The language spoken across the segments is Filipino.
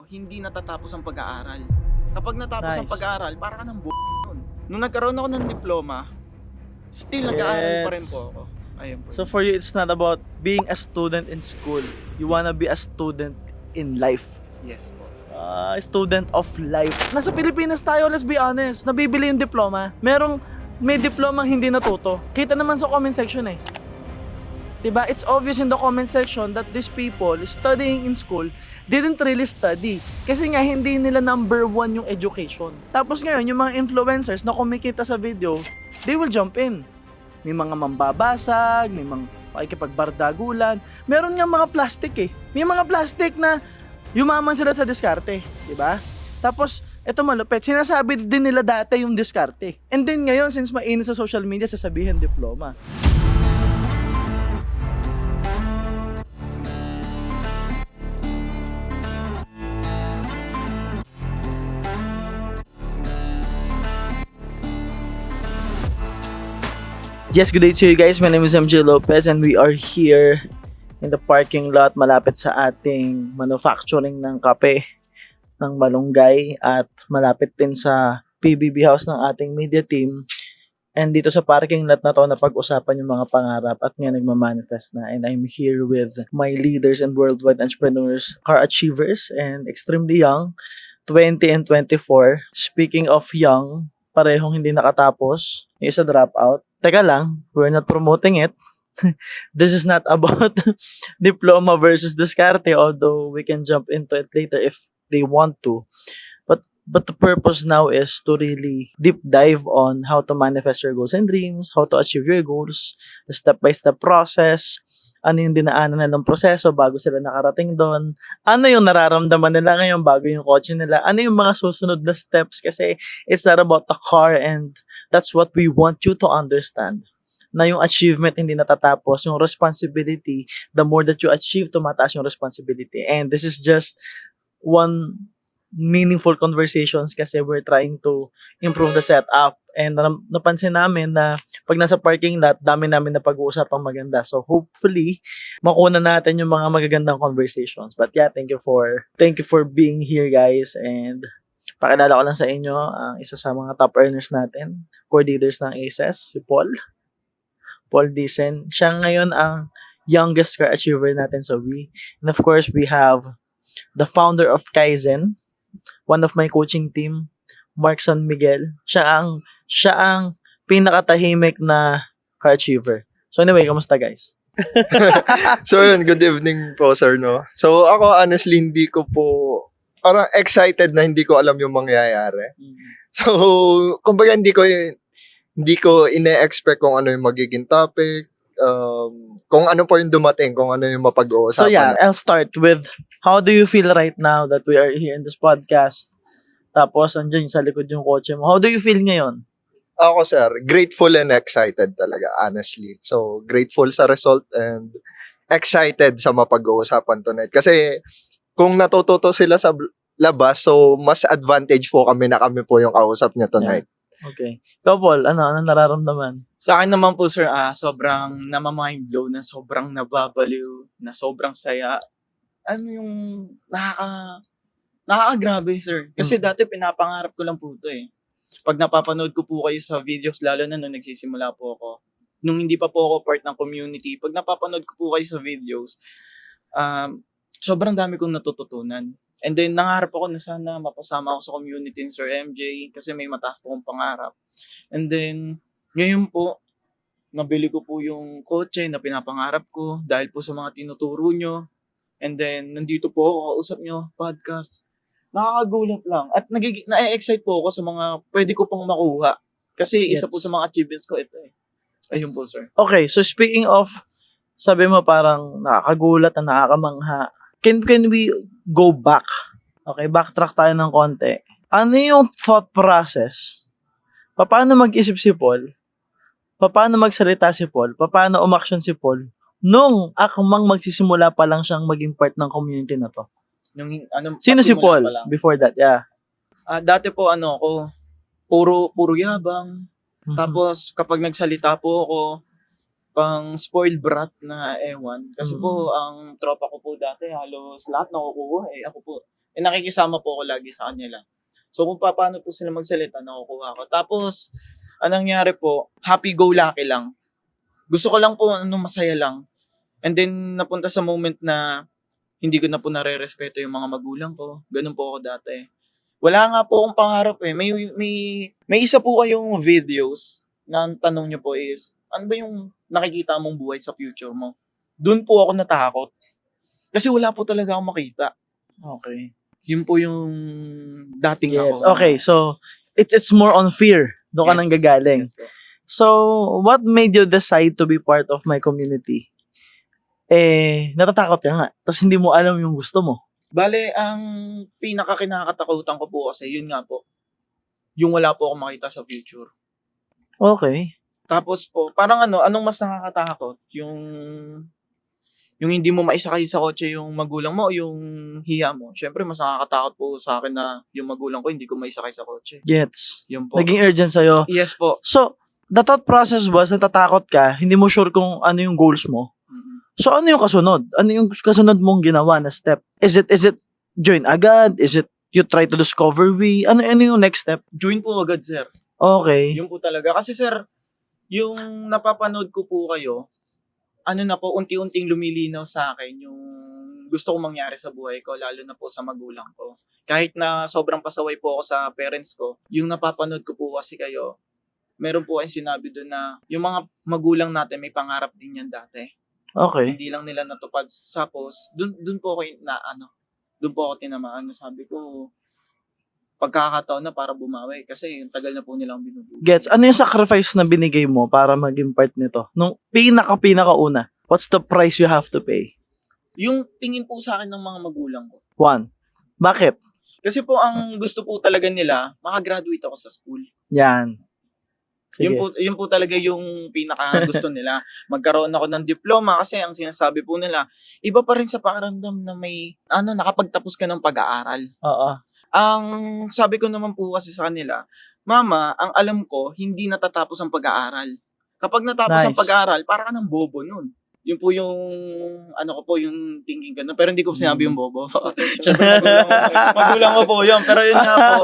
hindi natatapos ang pag-aaral. Kapag natapos ang Nice. pag-aaral, para ka ng nun. Nung nagkaroon ako ng diploma, still nag-aaral pa rin Gets. po ako. Ayun po. So for you, it's not about being a student in school. You wanna be a student in life. Yes po. Student of life. Nasa Pilipinas tayo, let's be honest. Nabibili yung diploma. May diploma hindi natuto. Kita naman sa comment section eh. Diba? It's obvious in the comment section that these people studying in school didn't really study. Kasi nga, hindi nila number 1 yung education. Tapos ngayon, yung mga influencers na kumikita sa video, they will jump in. May mga mambabasag, may mga pakikipagbardagulan. Meron nga mga plastic eh. May mga plastic na yumaman sila sa diskarte. Diba? Tapos, eto malupit, sinasabi din nila dati yung diskarte. And then ngayon, since mainit sa social media, sasabihin diploma. Yes, good day to you guys. My name is MJ Lopez and we are here in the parking lot malapit sa ating manufacturing ng kape ng Malunggay at malapit din sa PBB house ng ating media team. And dito sa parking lot na to, napag-usapan yung mga pangarap at nga nagmamanifest na. And I'm here with my leaders and worldwide entrepreneurs, car achievers, and extremely young, 20 and 24. Speaking of young, parehong hindi nakatapos. Yung isa dropout. Teka lang, we're not promoting it. This is not about diploma versus diskarte, although we can jump into it later if they want to. But the purpose now is to really deep dive on how to manifest your goals and dreams, how to achieve your goals, the step-by-step process, ano yung dinaanan nilang proseso bago sila nakarating doon, ano yung nararamdaman nila ngayon bago yung kotse nila, ano yung mga susunod na steps kasi it's not about the car and that's what we want you to understand. Na yung achievement hindi natatapos, yung responsibility, the more that you achieve, tumataas yung responsibility. And this is just one meaningful conversations kasi we're trying to improve the setup. And napansin namin na pag nasa parking lot, dami namin na pag-uusapang maganda. So hopefully, makuha natin yung mga magagandang conversations. But yeah, thank you for being here guys. And pakilala ko lang sa inyo ang isa sa mga top earners natin, core leaders ng ACES, si Paul Dicen. Siya ngayon ang youngest car achiever natin sa WE. And of course, we have the founder of Kaizen, one of my coaching team, Mark San Miguel. Siya ang pinakatahimik na car achiever. So anyway, kamusta guys? So yun, good evening po sir, no? So ako honestly hindi ko po parang excited na hindi ko alam yung mangyayari. So kumbaga hindi ko ine-expect kung ano yung magiging topic, kung ano po yung dumating, kung ano yung mapag-uusapan. So yeah, I'll start with how do you feel right now that we are here in this podcast? Tapos andyan sa likod yung kotse mo. How do you feel ngayon? Ako sir, grateful and excited talaga, honestly. So grateful sa result and excited sa mapag-uusapan tonight. Kasi kung natututo sila sa labas, so mas advantage po kami na kami po yung kausap niya tonight. Okay. Ikaw Paul, ano nararamdaman? Sa akin naman po sir, sobrang namamind blow, na sobrang nababaliw, na sobrang saya. Ano yung nakakagrabe sir. Kasi dati pinapangarap ko lang po ito eh. Pag napapanood ko po kayo sa videos, lalo na nung nagsisimula po ako, nung hindi pa po ako part ng community, pag napapanood ko po kayo sa videos, sobrang dami kong natututunan. And then, nangarap ako na sana mapasama ako sa community ni Sir MJ kasi may mataas po akong pangarap. And then, ngayon po, nabili ko po yung kotse na pinapangarap ko dahil po sa mga tinuturo nyo. And then, nandito po ako, kausap nyo, podcast. Nakakagulat lang. At na-excite po ako sa mga pwede ko pang makuha. Kasi isa po sa mga achievements ko ito eh. Ayun po, sir. Okay, so speaking of, sabi mo parang nakakagulat na nakakamangha. Can we go back? Okay, backtrack tayo ng konti. Ano yung thought process? Paano mag-isip si Paul? Paano magsalita si Paul? Paano umaksyon si Paul? Nung akmang magsisimula pa lang siyang maging part ng community na to. Sino si Paul before that? Yeah. Dati po ako, puro yabang. Mm-hmm. Tapos kapag nagsalita po ako, pang spoiled brat na ewan. Kasi po, ang tropa ko po dati, halos lahat nakukuha eh. Ako po, nakikisama po ako lagi sa kanila. So kung paano po sila magsalita, nakukuha ko. Tapos, anong nangyari po, happy-go-lucky lang. Gusto ko lang po, masaya lang. And then, napunta sa moment na hindi ko na po nare-respeto yung mga magulang ko. Ganun po ako dati. Wala nga po akong pangarap eh. May isa po kayong videos na ang tanong nyo po is, ano ba yung nakikita mong buhay sa future mo? Doon po ako natakot. Kasi wala po talaga akong makita. Okay. Yun po yung dating Yes. ako. Okay, so it's more on fear. Doon ka nang gagaling. Yes po. So, what made you decide to be part of my community? Natatakot ka nga. Tapos hindi mo alam yung gusto mo. Bale, ang pinaka-kinakatakutan ko po kasi, yun nga po, yung wala po akong makita sa future. Okay. Tapos po, parang anong mas nakakatakot? Yung hindi mo maisakay sa kotse yung magulang mo o yung hiya mo. Siyempre, mas nakakatakot po sa akin na yung magulang ko hindi ko maisakay sa kotse. Gets. Yun po. Naging urgent sa'yo. Yes po. So, the thought process was, natatakot ka, hindi mo sure kung ano yung goals mo. Mhm. So, ano yung kasunod? Ano yung kasunod mong ginawa na step? Is it join agad? Is it you try to discover we? Ano yung next step? Join po agad, sir. Okay. Yun po talaga. Kasi sir, yung napapanood ko po kayo, unti-unting lumilinaw sa akin yung gusto kong mangyari sa buhay ko, lalo na po sa magulang ko. Kahit na sobrang pasaway po ako sa parents ko, yung napapanood ko po kasi kayo, meron po kayong sinabi doon na yung mga magulang natin may pangarap din yan dati. Okay. Hindi lang nila natupad. Tapos, doon po ako doon po ako tinamaan. Sabi ko, pagkakataon na para bumawi. Kasi yung tagal na po nilang binubuhay. Gets. Ano yung sacrifice na binigay mo para maging part nito? Nung pinaka-una, what's the price you have to pay? Yung tingin po sa akin ng mga magulang ko. 1. Bakit? Kasi po, ang gusto po talaga nila, makagraduate ako sa school. Yan. Sige. Yun po talaga yung pinaka gusto nila. Magkaroon ako ng diploma kasi ang sinasabi po nila, iba pa rin sa pakiramdam na may, nakapagtapos ka ng pag-aaral. Oo. Ang sabi ko naman po kasi sa kanila, Mama, ang alam ko, hindi natatapos ang pag-aaral. Kapag natapos ang Nice. pag-aaral, para ka ng bobo nun. Yun po yung, yung thinking ko. Pero hindi ko sinabi yung bobo. Siyempre, magulang ko po yun. Pero yun nga po,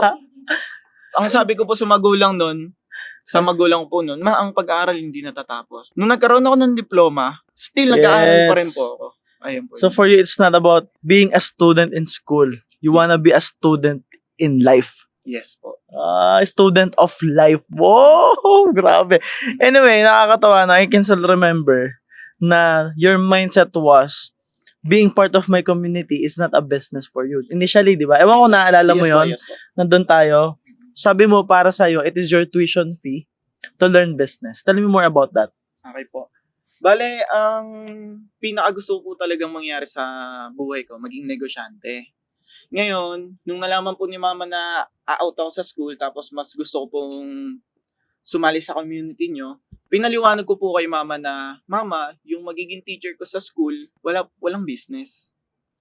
ang sabi ko po sa magulang ko po nun, ang pag-aaral hindi natatapos. Nung nagkaroon ako ng diploma, still nag-aaral pa rin po ako. Ayun po. So for you, it's not about being a student in school. You wanna be a student in life. Yes po. Student of life. Wow! Grabe. Anyway, nakakatawa na. I can still remember na your mindset was being part of my community is not a business for you. Initially, di ba? Ewan ko naalala mo yon. Yes po. Nandun tayo. Sabi mo para sa'yo, it is your tuition fee to learn business. Tell me more about that. Okay po. Bale, ang pinakagusto ko po talagang mangyari sa buhay ko, maging negosyante. Ngayon, nung nalaman po ni Mama na out ako sa school, tapos mas gusto ko pong sumali sa community nyo, pinaliwanag ko po kay Mama na, Mama, yung magiging teacher ko sa school, walang business.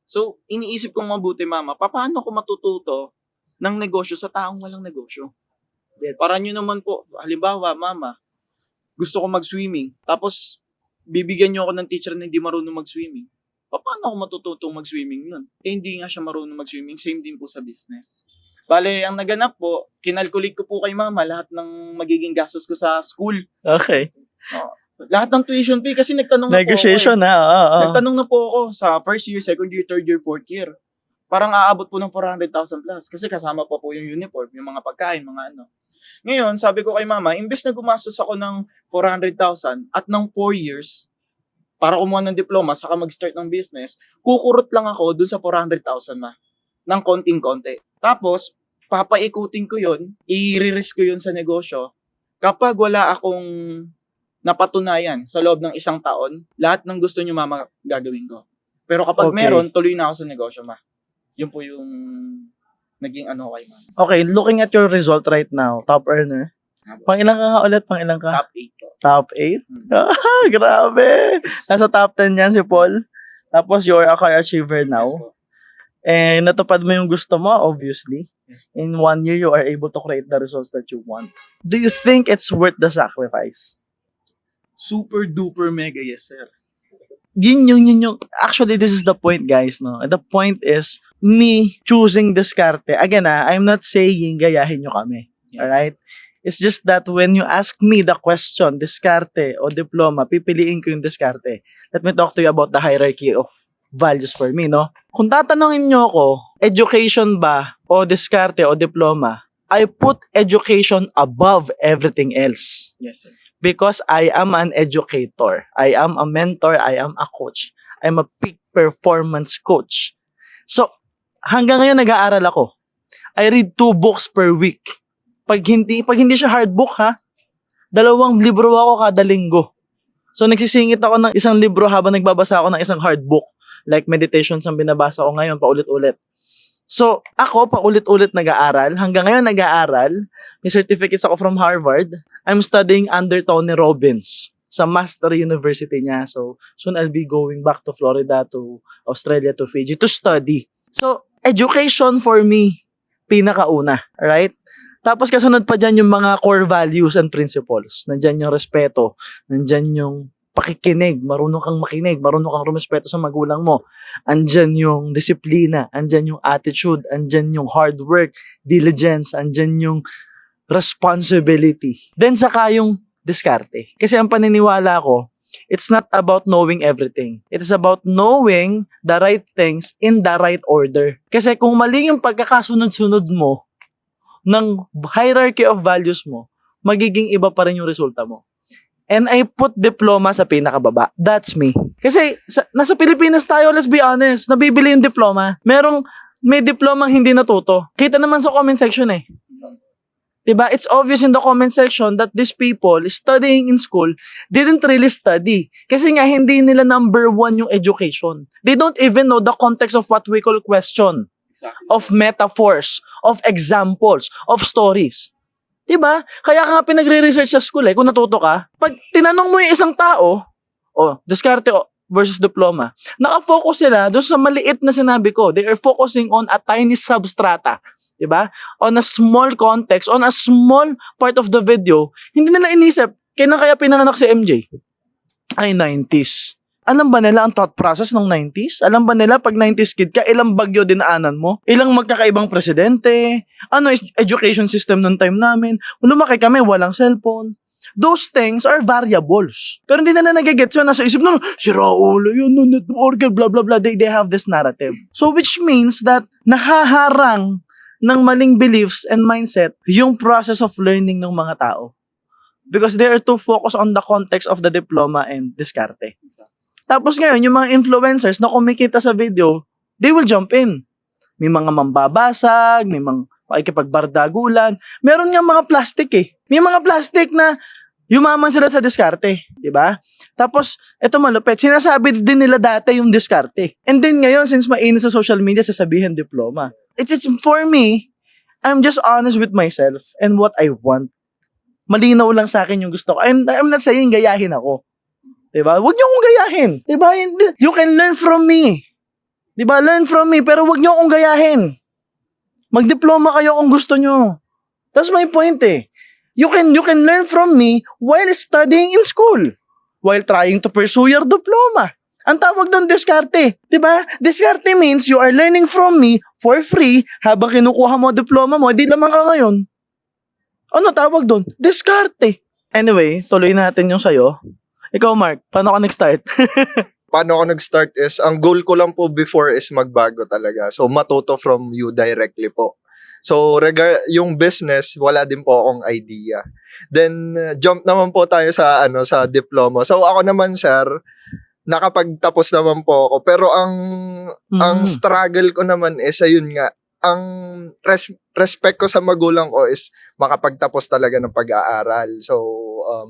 So, iniisip kong mabuti, Mama, paano ko matututo ng negosyo sa taong walang negosyo? Para nyo naman po, halimbawa, Mama, gusto ko mag-swimming, tapos bibigyan nyo ako ng teacher na hindi marunong mag-swimming. Paano ako matututong mag-swimming nun? Hindi nga siya marunong mag-swimming, same din po sa business. Bale, ang naganap po, kinalculate ko po kay Mama lahat ng magiging gastos ko sa school. Okay. Lahat ng tuition fee, kasi nagtanong Negotiation na po ako. na. Nagtanong na po ako sa first year, second year, third year, fourth year. Parang aabot po ng 400,000 plus. Kasi kasama po yung uniform, yung mga pagkain, mga ano. Ngayon, sabi ko kay Mama, imbes na gumastos ako ng 400,000 at ng 4 years, para kumuha ng diploma, saka mag-start ng business, kukurot lang ako dun sa 400,000 na. Ng konting-konti. Tapos, papaikutin ko yun, i-risk ko yun sa negosyo. Kapag wala akong napatunayan sa loob ng 1 taon, lahat ng gusto nyo, Mama, gagawin ko. Pero kapag Okay. meron, tuloy na ako sa negosyo, Ma. Yun po yung naging kay Mama. Okay, looking at your result right now, top earner. Pang-ilang ka nga ulit? Pang-ilang ka? Top 8 po. Top 8? Grabe! Nasa top 10 yan si Paul. Tapos you're a car achiever now. Yes po. And natupad mo yung gusto mo, obviously. Yes. In 1 year, you are able to create the results that you want. Do you think it's worth the sacrifice? Super duper mega yes, sir. yun yung, actually, this is the point, guys, no? And the point is, me choosing diskarte. Again, I'm not saying gayahin nyo kami. Yes. Alright? It's just that when you ask me the question, diskarte o diploma, pipiliin ko yung diskarte. Let me talk to you about the hierarchy of values for me, no? Kung tatanungin nyo ako, education ba o diskarte o diploma, I put education above everything else. Yes, sir. Because I am an educator. I am a mentor. I am a coach. I'm a peak performance coach. So, hanggang ngayon nag-aaral ako. I read 2 books per week. Pag hindi siya hard book, 2 libro ako kada linggo. So, nagsisingit ako ng isang libro habang nagbabasa ako ng isang hard book. Like meditations ang binabasa ko ngayon, paulit-ulit. So, ako, paulit-ulit nag-aaral. Hanggang ngayon nag-aaral. May certificates ako from Harvard. I'm studying under Tony Robbins sa Master University niya. So, soon I'll be going back to Florida, to Australia, to Fiji to study. So, education for me, pinakauna. Right? Tapos kasunod pa dyan yung mga core values and principles. Nandyan yung respeto. Nandyan yung pakikinig, marunong kang makinig, marunong kang rumespeto sa magulang mo. Andyan yung disiplina, andyan yung attitude, andyan yung hard work, diligence, andyan yung responsibility. Then saka yung diskarte. Kasi ang paniniwala ko, it's not about knowing everything. It is about knowing the right things in the right order. Kasi kung mali yung pagkakasunod-sunod mo ng hierarchy of values mo, magiging iba pa rin yung resulta mo. And I put diploma sa pinakababa. That's me. Kasi nasa Pilipinas tayo, let's be honest, nabibili yung diploma. May diploma hindi natuto. Kita naman sa comment section eh. Diba? It's obvious in the comment section that these people studying in school didn't really study. Kasi nga hindi nila number 1 yung education. They don't even know the context of what we call question. Exactly. Of metaphors, of examples, of stories. Diba? Kaya ka nga pinagre-research sa school kung natuto ka. Pag tinanong mo yung isang tao, diskarte versus diploma, nakafocus sila doon sa maliit na sinabi ko. They are focusing on a tiny substrata. Diba? On a small context, on a small part of the video. Hindi nila inisip, kailan kaya pinanganak si MJ? Ay, 90s. Alam ba nila ang thought process ng 90s? Alam ba nila pag 90s kid ka, ilang bagyo dinaanan mo? Ilang magkakaibang presidente? Ano education system ng time namin? Lumaki kami, walang cellphone. Those things are variables. Pero hindi nila nagigets yun. Nasa isip na, si Raul, yun, networker, blah, blah, blah. They have this narrative. So which means that nahaharang ng maling beliefs and mindset yung process of learning ng mga tao. Because they are too focused on the context of the diploma and diskarte. Tapos ngayon, yung mga influencers na kumikita sa video, they will jump in. May mga mambabasag, may mga makikipagbardagulan. Meron nga mga plastic May mga plastic na yumaman sila sa diskarte. Diba? Tapos, eto malupit, sinasabi din nila dati yung diskarte. And then ngayon, since mainit sa social media, sasabihin diploma. It's for me, I'm just honest with myself and what I want. Malinaw lang sa akin yung gusto ko. I'm not saying gayahin ako. Diba? Huwag niyo akong gayahin. Diba? You can learn from me. Diba? Learn from me, pero huwag niyo akong gayahin. Magdiploma kayo kung gusto niyo. That's my point You can learn from me while studying in school. While trying to pursue your diploma. Ang tawag doon, diskarte. Diba? Diskarte means you are learning from me for free habang kinukuha mo diploma mo, di lamang ka ngayon. Ano tawag doon? Diskarte. Anyway, tuloy natin yung sayo. Ikaw, Mark, paano ka nag-start? Paano ako nag-start is, ang goal ko lang po before is magbago talaga. So, matuto from you directly po. So, yung business, wala din po akong idea. Then, jump naman po tayo sa diploma. So, ako naman, sir, nakapagtapos naman po ako. Pero ang struggle ko naman is, ayun nga, ang respect ko sa magulang ko is makapagtapos talaga ng pag-aaral. So,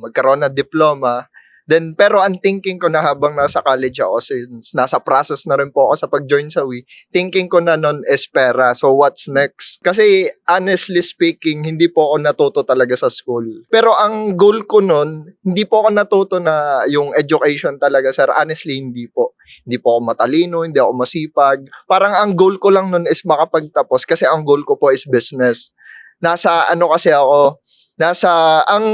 magkaroon ng diploma. Then, pero ang thinking ko na habang nasa college ako, since nasa process na rin po ako sa pag-join sa WE, thinking ko na nun is pera. So, what's next? Kasi, honestly speaking, hindi po ako natuto talaga sa school. Pero ang goal ko nun, hindi po ako natuto na yung education talaga, sir. Honestly, hindi po. Hindi po ako matalino, hindi ako masipag. Parang ang goal ko lang nun is makapagtapos kasi ang goal ko po is business. nasa ano kasi ako, ang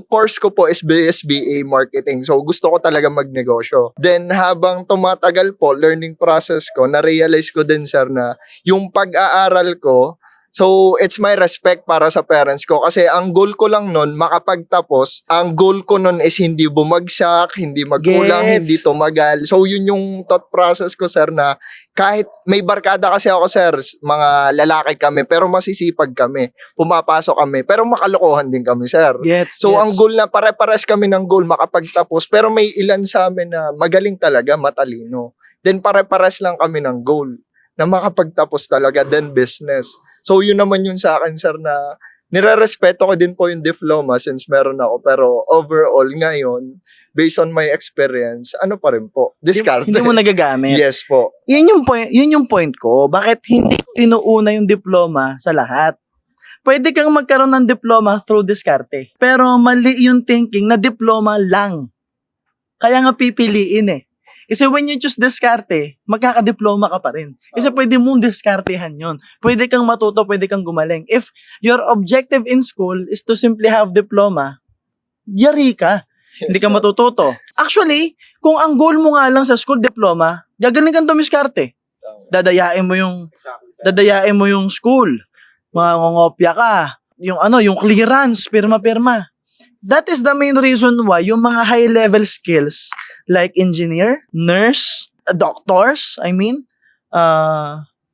course ko po is BSBA Marketing. So, gusto ko talaga magnegosyo. Then, habang tumatagal po, learning process ko, na-realize ko din, sir, na yung pag-aaral ko, so, it's my respect para sa parents ko kasi ang goal ko lang nun, makapagtapos. Ang goal ko nun is hindi bumagsak, hindi magkulang, Gets. hindi tumagal. So, yun yung thought process ko, sir, na kahit may barkada kasi ako, sir, mga lalaki kami, pero masisipag kami. Pumapasok kami, pero makalokohan din kami, sir. Gets. So, ang goal na pare-pares kami ng goal, makapagtapos, pero may ilan sa amin na magaling talaga, matalino. Then, pare-pares lang kami ng goal na makapagtapos talaga, then business. So, yun naman yun sa akin, sir, na nire-respeto ko din po yung diploma since meron ako. Pero overall, ngayon, based on my experience, ano pa rin po? Discard. Hindi mo nagagamit. Yes po. Yun yung point ko. Bakit hindi ko inuuna yung diploma sa lahat? Pwede kang magkaroon ng diploma through diskarte. Pero mali yung thinking na diploma lang. Kaya nga pipiliin eh. Kasi when you choose diskarte, magkakadiploma ka pa rin. Kasi pwede mong diskartehan yun. Pwede kang matuto, pwede kang gumaling. If your objective in school is to simply have diploma, yari ka. Hindi ka matututo. Actually, kung ang goal mo nga lang sa school diploma, gagaling kang tumiskarte. Dadayain mo yung school. Mangongopya ka. Yung clearance, pirma-pirma. That is the main reason why yung mga high-level skills like engineer, nurse, doctors,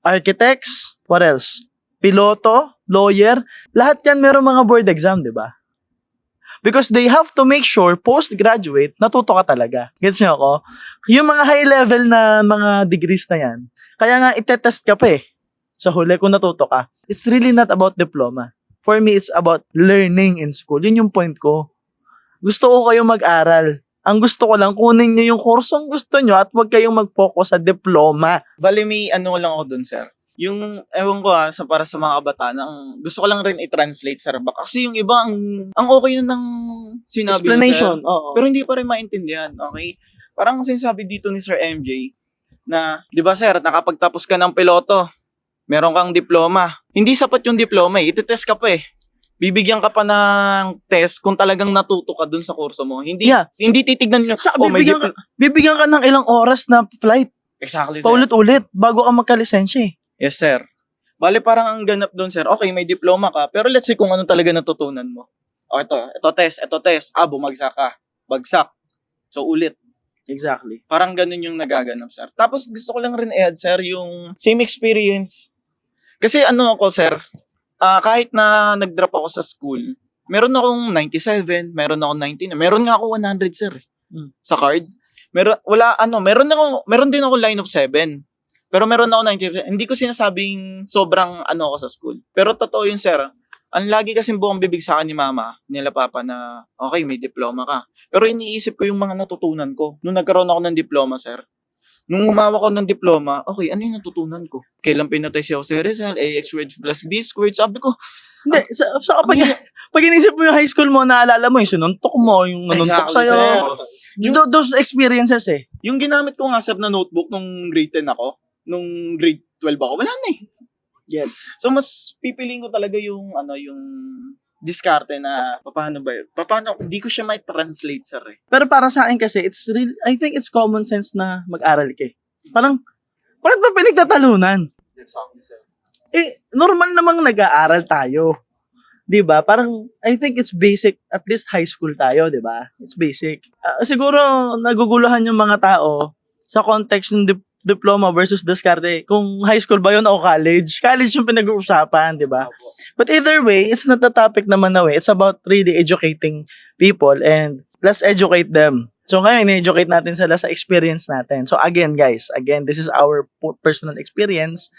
architects, what else? Piloto, lawyer, lahat yan meron mga board exam, di ba? Because they have to make sure postgraduate, natuto ka talaga. Gets niyo ako? Yung mga high-level na mga degrees na yan, kaya nga itetest ka pa eh. Sa huli kung natuto ka. It's really not about diploma. For me, it's about learning in school. Yun yung point ko. Gusto ko kayong mag-aral. Ang gusto ko lang, kunin nyo yung kursong gusto nyo at huwag kayong mag-focus sa diploma. Bali, may ano lang ako dun, sir. Yung, ewan ko para sa mga kabataan, gusto ko lang rin i-translate, sir. Kasi yung iba, ang okay na ng sinabi Explanation. Sir, Oo. pero hindi pa rin maintindihan, okay? Parang sinasabi dito ni Sir MJ, na, di ba sir, nakapagtapos ka ng piloto, meron kang diploma. Hindi sapat yung diploma eh. Iti-test ka pa eh. Bibigyan ka pa ng test kung talagang natuto ka dun sa kurso mo. Hindi hindi titignan nyo. Bibigyan ka ng ilang oras na flight. Exactly, sir. Paulit-ulit bago ka magka-lisensya eh. Yes, sir. Bale, parang ang ganap dun, sir. Okay, may diploma ka. Pero let's see kung ano talaga natutunan mo. O, ito test. Bumagsak ka. Bagsak. So, ulit. Exactly. Parang ganun yung nagaganap, sir. Tapos, gusto ko lang rin i-add, sir, yung same experience. Kasi ako, sir, kahit na nag-drop ako sa school, meron akong 97, meron akong 99, meron nga ako 100, sir. Sa card. Meron din ako line of 7. Pero meron ako 97. Hindi ko sinasabing sobrang ako sa school. Pero totoo yun, sir. Ang lagi kasing buong bibig sa akin ni mama, nila papa na, okay, may diploma ka. Pero iniisip ko yung mga natutunan ko. Nung nagkaroon ako ng diploma, sir, nung humawak ko ng diploma, okay, ano yung natutunan ko? Kailan pinatay si Jose Rizal, AX squared plus B squared, sabi ko. Hindi, pag inisip mo yung high school mo, naalala mo yung sinuntok mo, yung nanuntok Exactly, sa'yo. sir. Those experiences eh. Yung ginamit ko nga, sir, na notebook nung grade 10 ako, nung grade 12 ako, wala na eh. Yes. So, mas pipiliin ko talaga yung diskarte na, paano ba yun? Hindi ko siya may translate, sir eh. Pero para sa akin kasi, I think it's common sense na mag-aral ka eh. Parang, bakit ba pinagtatalunan? Exactly, sir. Normal namang nag-aaral tayo. 'Di ba? Parang, I think it's basic, at least high school tayo, 'di ba? It's basic. Siguro, naguguluhan yung mga tao sa context ng diploma versus diskarte. Kung high school ba yun o college? College yung pinag-uusapan, 'di ba? But either way, it's not the topic naman na way. It's about really educating people and let's educate them. So ngayon, i-educate natin sila sa experience natin. So again, guys, this is our personal experience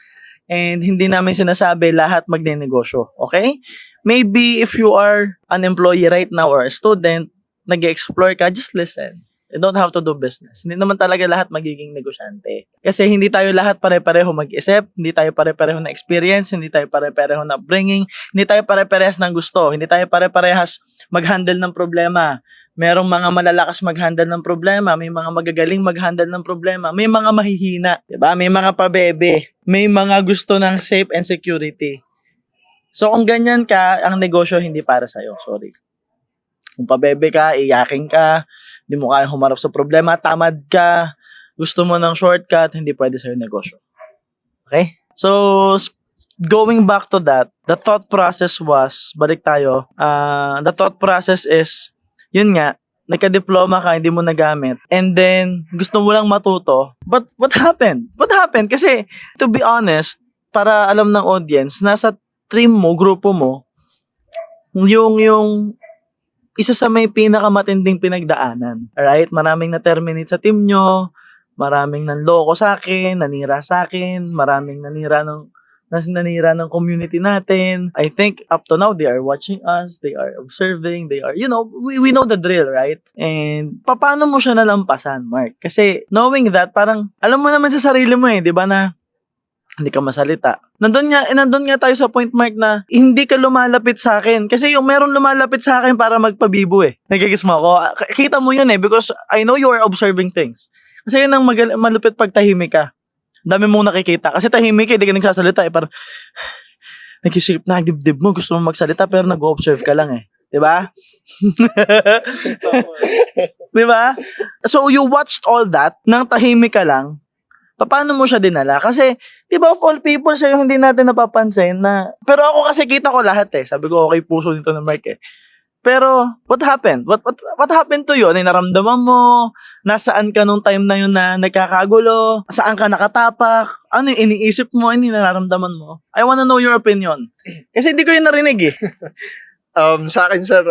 and hindi namin sinasabi lahat magne-negosyo. Okay? Maybe if you are an employee right now or a student, nag-explore ka, just listen. You don't have to do business. Hindi naman talaga lahat magiging negosyante. Kasi hindi tayo lahat pare-pareho mag-isip, hindi tayo pare-pareho na experience, hindi tayo pare-pareho na upbringing, hindi tayo pare-parehas ng gusto, hindi tayo pare-parehas mag-handle ng problema. Merong mga malalakas mag-handle ng problema, may mga magagaling mag-handle ng problema, may mga mahihina, 'di ba? May mga pabebe, may mga gusto ng safe and security. So kung ganyan ka, ang negosyo hindi para sa'yo. Sorry. Kung pabebe ka, iyaking ka, hindi mo kaya humarap sa problema, tamad ka, gusto mo ng shortcut, hindi pwede sa'yo negosyo. Okay? So, going back to that, the thought process was, balik tayo, the thought process is, yun nga, nagka-diploma ka, hindi mo nagamit, and then, gusto mo lang matuto, but what happened? What happened? Kasi, to be honest, para alam ng audience, nasa team mo, grupo mo, yung isa sa may pinakamatinding pinagdaanan. Alright? Maraming na-terminate sa team nyo, maraming nanloko sa akin, nanira sa akin, maraming nanira ng community natin. I think up to now, they are watching us, they are observing, they are, we know the drill, right? And paano mo siya nalampasan, Mark? Kasi knowing that, parang, alam mo naman sa sarili mo di ba na, hindi ka masalita. Nandun nga tayo sa point, Mark, na hindi ka lumalapit sa akin. Kasi yung meron lumalapit sa akin para magpabibo Nagigis mo ako. Kita mo yun because I know you are observing things. Kasi yun ang malupit pag tahimik ka. Dami mong nakikita. Kasi tahimik hindi ka nagsasalita parang nag-isip na dibdib mo, gusto mo magsalita pero nag-observe ka lang Diba? Diba? So you watched all that nang tahimik ka lang. Paano mo siya dinala? Kasi, di ba, of all people, siya yung hindi natin napapansin na, pero ako kasi kita ko lahat Sabi ko, okay, puso nito ng Mark Pero, what happened? What happened to you? Ano yung naramdaman mo? Nasaan ka nung time na yun na nagkakagulo? Saan ka nakatapak? Ano yung iniisip mo? Ano yung nararamdaman mo? I wanna know your opinion. Kasi hindi ko yun narinig Sa akin, sir,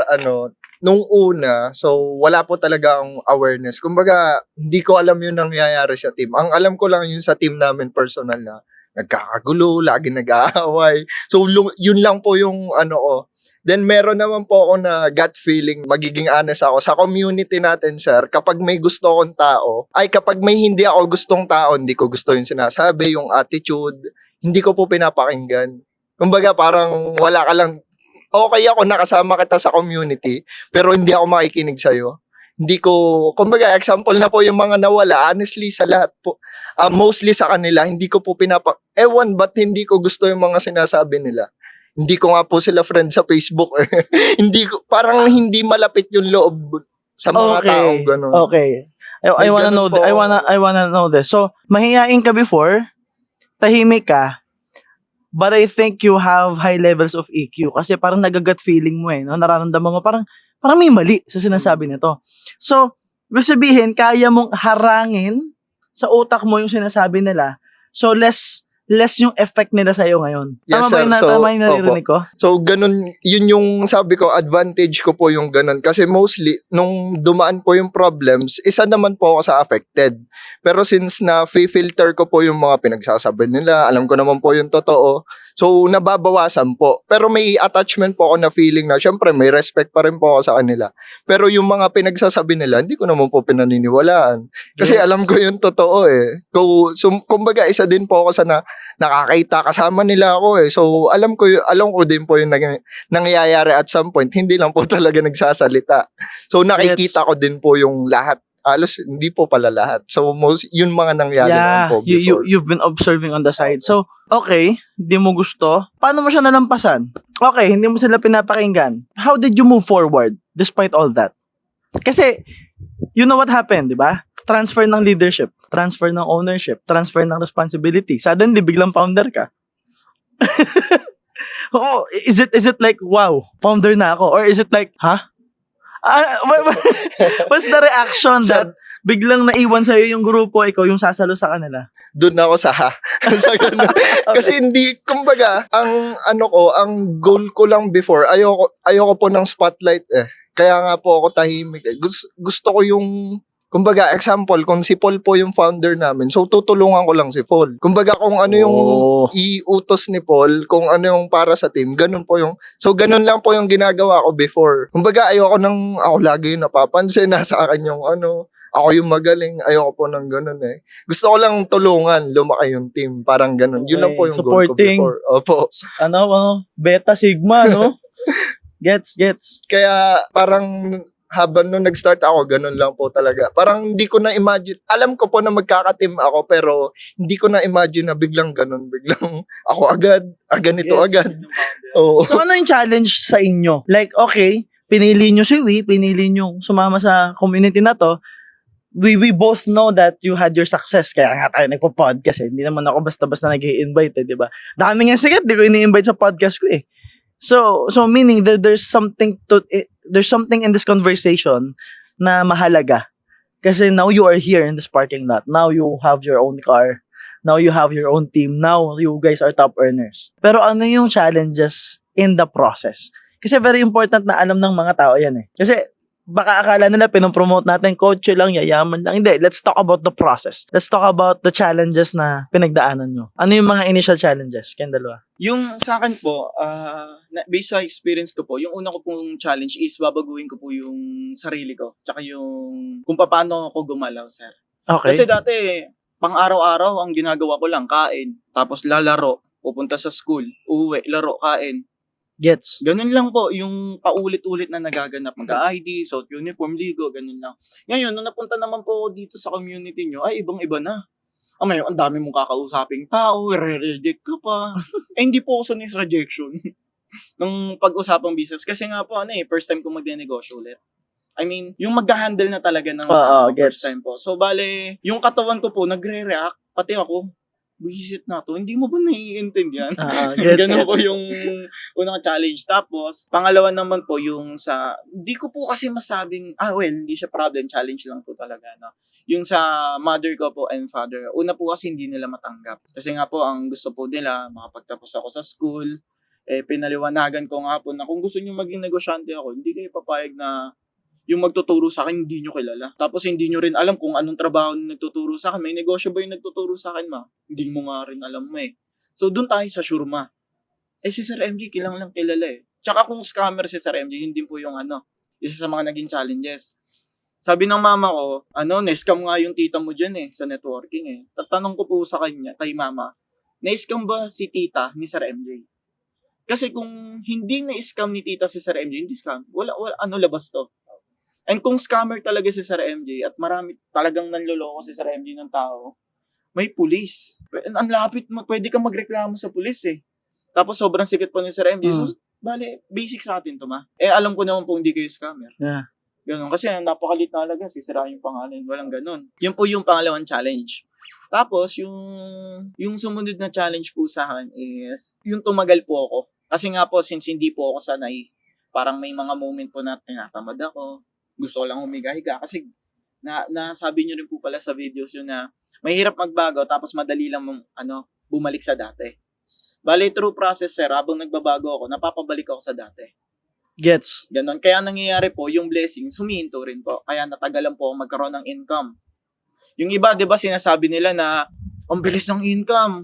nung una, so wala po talaga ang awareness. Kumbaga, hindi ko alam yung nangyayari sa team. Ang alam ko lang yun sa team namin personal na nagkakagulo, lagi nag-aaway. So, yun lang po yung ko. Then, meron naman po ako na gut feeling, magiging honest ako. Sa community natin, sir, kapag may gusto akong tao, kapag may hindi ako gustong tao, hindi ko gusto yung sinasabi, yung attitude, hindi ko po pinapakinggan. Kumbaga, parang wala ka lang, okay ako, nakasama kita sa community, pero hindi ako makikinig sa'yo. Hindi ko, kumbaga, example na po yung mga nawala, honestly, sa lahat po, mostly sa kanila, hindi ko po ba't hindi ko gusto yung mga sinasabi nila? Hindi ko nga po sila friend sa Facebook. Parang hindi malapit yung loob sa mga taong gano'n. Okay. I wanna know this. So, mahihain ka before, tahimik ka, but I think you have high levels of EQ kasi parang nagagat feeling mo no? Nararamdaman mo parang may mali sa sinasabi nito. So, ibig sabihin, kaya mong harangin sa utak mo yung sinasabi nila. So, less yung effect nila sa'yo ngayon. Yes, Tama sir. ba yung naririnig ko? So, ganun, yun yung sabi ko, advantage ko po yung ganun. Kasi mostly, nung dumaan po yung problems, isa naman po ako sa affected. Pero since na-filter ko po yung mga pinagsasabi nila, alam ko naman po yung totoo, so, nababawasan po. Pero may attachment po ako na feeling na, syempre, may respect pa rin po ako sa kanila. Pero yung mga pinagsasabi nila, hindi ko naman po pinaniniwalaan. Kasi alam ko yung totoo So, kumbaga, isa din po ako sa nakakaita, kasama nila ako So, alam ko din po yung nangyayari at some point, hindi lang po talaga nagsasalita. So, nakikita ko din po yung lahat. Alos, hindi po pala lahat. So, yun mga nangyari naman po before. You've been observing on the side. So, okay, hindi mo gusto. Paano mo siya nalampasan? Okay, hindi mo sila pinapakinggan. How did you move forward despite all that? Kasi, you know what happened, di ba? Transfer ng leadership, transfer ng ownership, transfer ng responsibility. Suddenly, biglang founder ka. Is it like, wow, founder na ako? Or is it like, what's the reaction that biglang naiwan sa'yo yung grupo, ikaw yung sasalo sa kanila? Doon ako sa ganun. Okay. Kasi hindi, kumbaga, ang goal ko lang before, ayoko po ng spotlight Kaya nga po ako tahimik Gusto ko yung, kumbaga, example, kung si Paul po yung founder namin, so tutulungan ko lang si Paul. Kumbaga, kung ano yung iutos ni Paul, kung ano yung para sa team, ganun po yung, so ganun lang po yung ginagawa ko before. Kumbaga, ako lagi yung napapansin, nasa akin yung ako yung magaling, ayoko po ng ganun Gusto ko lang tulungan, lumaki yung team, parang ganun. Yun lang po yung supporting, goal ko before. Opo. Beta Sigma, no? Gets. Kaya, parang, habang nung nag-start ako, ganun lang po talaga. Parang hindi ko na-imagine. Alam ko po na magkaka-team ako, pero hindi ko na-imagine na biglang ganun. Biglang ako agad, ganito agad. Oo. So ano yung challenge sa inyo? Like, okay, pinili nyo si Wee, pinili nyo sumama sa community na to. We both know that you had your success. Kaya nga tayo nagpo-podcast eh. Hindi naman ako basta-basta nag-i-invite eh, di ba? Dami nga sikat, di ko ini-invite sa podcast ko eh. So meaning there's something in this conversation na mahalaga. Kasi now you are here in this parking lot. Now you have your own car. Now you have your own team. Now you guys are top earners. Pero ano yung challenges in the process? Kasi very important na alam ng mga tao yan eh. Kasi baka akala nila pinopromote natin kotse lang, yayaman lang. Hindi, let's talk about the process. Let's talk about the challenges na pinagdaanan nyo. Ano yung mga initial challenges? Kayong dalawa. Yung sa akin po, based sa experience ko po, yung una ko pong challenge is babaguhin ko po yung sarili ko. Tsaka yung kung paano ako gumalaw, sir. Okay. Kasi dati, pang araw-araw, ang ginagawa ko lang, kain. Tapos lalaro, pupunta sa school, uwi, laro, kain. Gets. Ganun lang po, yung paulit-ulit na nagaganap. Mag-ID, suot uniform, ligo, ganun lang. Ngayon, nung napunta naman po ako dito sa community nyo, ay ibang-iba na. Ang dami mong kakausaping tao, re-reject ka pa. Hindi po ako sanay sa rejection ng pag-usapang business. Kasi nga po, first time ko mag-negosyo ulit. I mean, yung mag-handle na talaga ng first time po. So, bale, yung katawan ko po, nagre-react, pati ako, buisit na to, hindi mo ba naiintindihan? Ganun po yung unang challenge. Tapos, pangalawa naman po yung sa, hindi ko po kasi masabing, hindi siya problem, challenge lang po talaga. No? Yung sa mother ko po and father, una po kasi hindi nila matanggap. Kasi nga po, ang gusto po nila, makapagtapos ako sa school, pinaliwanagan ko nga po na kung gusto nyo maging negosyante ako, hindi kayo papayag na yung magtuturo sa akin, hindi nyo kilala. Tapos hindi nyo rin alam kung anong trabaho na nagtuturo sa akin. May negosyo ba yung nagtuturo sa akin, ma? Hindi mo nga rin alam mo eh. So, dun tayo sa Shurma. Si Sir MJ, kilang lang kilala eh. Tsaka kung scammer si Sir MJ, yun din po yung isa sa mga naging challenges. Sabi ng mama ko, na-scam nga yung tita mo dyan eh, sa networking eh. Tatanong ko po sa kanya, kay mama, na-scam ba si tita ni Sir MJ? Kasi kung hindi na-scam ni tita si Sir MJ, hindi scam. Wala, labas to. And kung scammer talaga si Sir MJ at marami talagang nanloloko si Sir MJ ng tao, may pulis. Ang lapit mo, pwede kang magreklamo sa pulis eh. Tapos sobrang sikat po ni Sir MJ. So, bale, basic sa atin to ma. Alam ko naman po hindi kayo scammer. Yeah. Ganun. Kasi napakalit na talaga, sisira yung pangalan. Walang ganun. Yun po yung pangalawang challenge. Tapos, yung sumunod na challenge po sa akin is, yung tumagal po ako. Kasi nga po, since hindi po ako sanay, parang may mga moment po na tinatamad ako. Gusto ko lang humiga-higa kasi nasabi nyo rin po pala sa videos yun na mahirap magbago tapos madali lang bumalik sa dati. Bale, through process, sir, habang nagbabago ako, napapabalik ako sa dati. Gets. Ganon. Kaya nangyayari po, yung blessing, sumihinto rin po. Kaya natagalan po ako magkaroon ng income. Yung iba, di ba, sinasabi nila na, ang bilis ng income.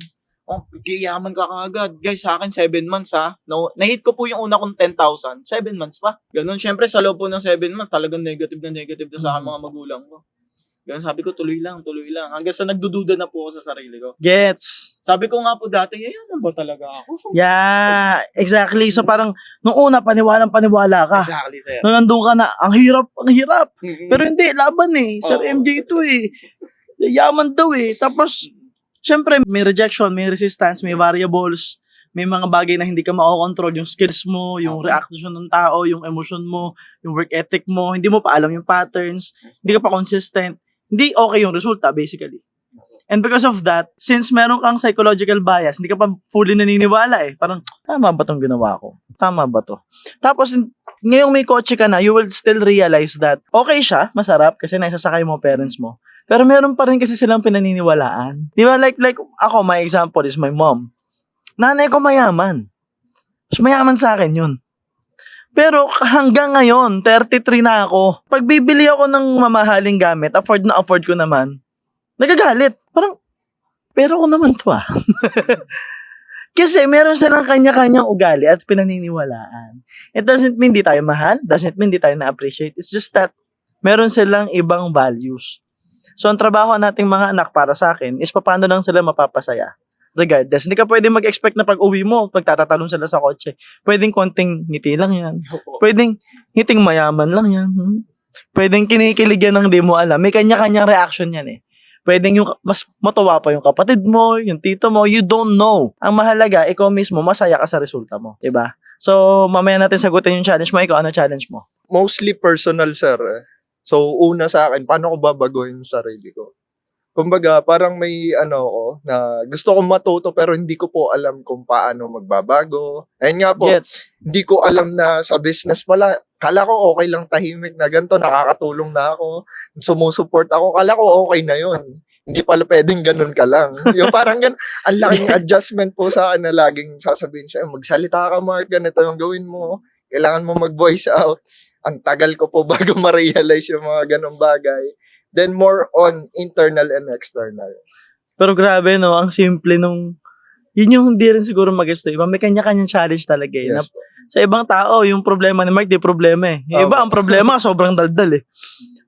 Giyaman ka kagad. Guys, sa akin, 7 months ha. No, na-hit ko po yung una kong 10,000. 7 months pa. Ganon. Siyempre, sa loob po ng 7 months, talagang negative na sa akin mga magulang ko. Ganon, sabi ko, tuloy lang. Hanggang sa nagdududa na po ako sa sarili ko. Gets. Sabi ko nga po dati, yayaman ba talaga ako? Yeah, exactly. So parang, nung una, paniwala ka. Exactly, sir. Nung nandun ka na, ang hirap. Pero hindi, laban eh. Sir MJ ito eh. Yaman daw eh. Tapos, syempre, may rejection, may resistance, may variables, may mga bagay na hindi ka makakontrol, yung skills mo, yung reaction ng tao, yung emotion mo, yung work ethic mo, hindi mo pa alam yung patterns, hindi ka pa consistent, hindi okay yung resulta, basically. And because of that, since meron kang psychological bias, hindi ka pa fully naniniwala eh. Parang, tama ba itong ginawa ko? Tama ba to? Tapos, ngayong may kotse ka na, you will still realize that okay siya, masarap, kasi naisasakay mo parents mo. Pero meron pa rin kasi silang pinaniniwalaan. Di ba? Like ako, my example is my mom. Nanay ko mayaman. Mas mayaman sa akin yun. Pero hanggang ngayon, 33 na ako. Pag bibili ako ng mamahaling gamit, afford ko naman, nagagalit. Parang, pero ko naman to ah. Kasi meron silang kanya-kanyang ugali at pinaniniwalaan. It doesn't mean di tayo mahal. Doesn't mean di tayo na-appreciate. It's just that meron silang ibang values. So, ang trabaho nating mga anak para sa akin is paano lang sila mapapasaya. Regardless, hindi ka pwedeng mag-expect na pag uwi mo, pagtatatalon sila sa kotse. Pwedeng konting ngiti lang yan. Pwedeng ngiting mayaman lang yan. Pwedeng kinikilig yan ng di mo alam. May kanya-kanyang reaction yan eh. Pwedeng yung mas matuwa pa yung kapatid mo, yung tito mo, you don't know. Ang mahalaga, ikaw mismo, masaya ka sa resulta mo. Diba? So, mamaya natin sagutin yung challenge mo. Ikaw, ano challenge mo? Mostly personal, sir. So, una sa akin, paano ko babaguhin yung sarili ko? Kumbaga, parang may ko na gusto kong matuto pero hindi ko po alam kung paano magbabago. Ayun nga po, Gets. hindi ko alam na sa business pala, kala ko okay lang tahimik na ganito, nakakatulong na ako, sumusuport ako, kala ko okay na yun. Hindi pala pwedeng ganun ka lang. Yung parang ang laking adjustment po sa akin na laging sasabihin sa'yo, magsalita ka Mark, ganito yung gawin mo, kailangan mo mag-voice out. Ang tagal ko po bago ma-realize yung mga ganung bagay. Then more on internal and external. Pero grabe, no? Ang simple nung... Yun yung hindi rin siguro mag-gusto. Iba, may kanya-kanyang challenge talaga eh. Yes. Sa ibang tao, yung problema ni Mark, di problema eh. Yung iba, ang problema, sobrang daldal eh.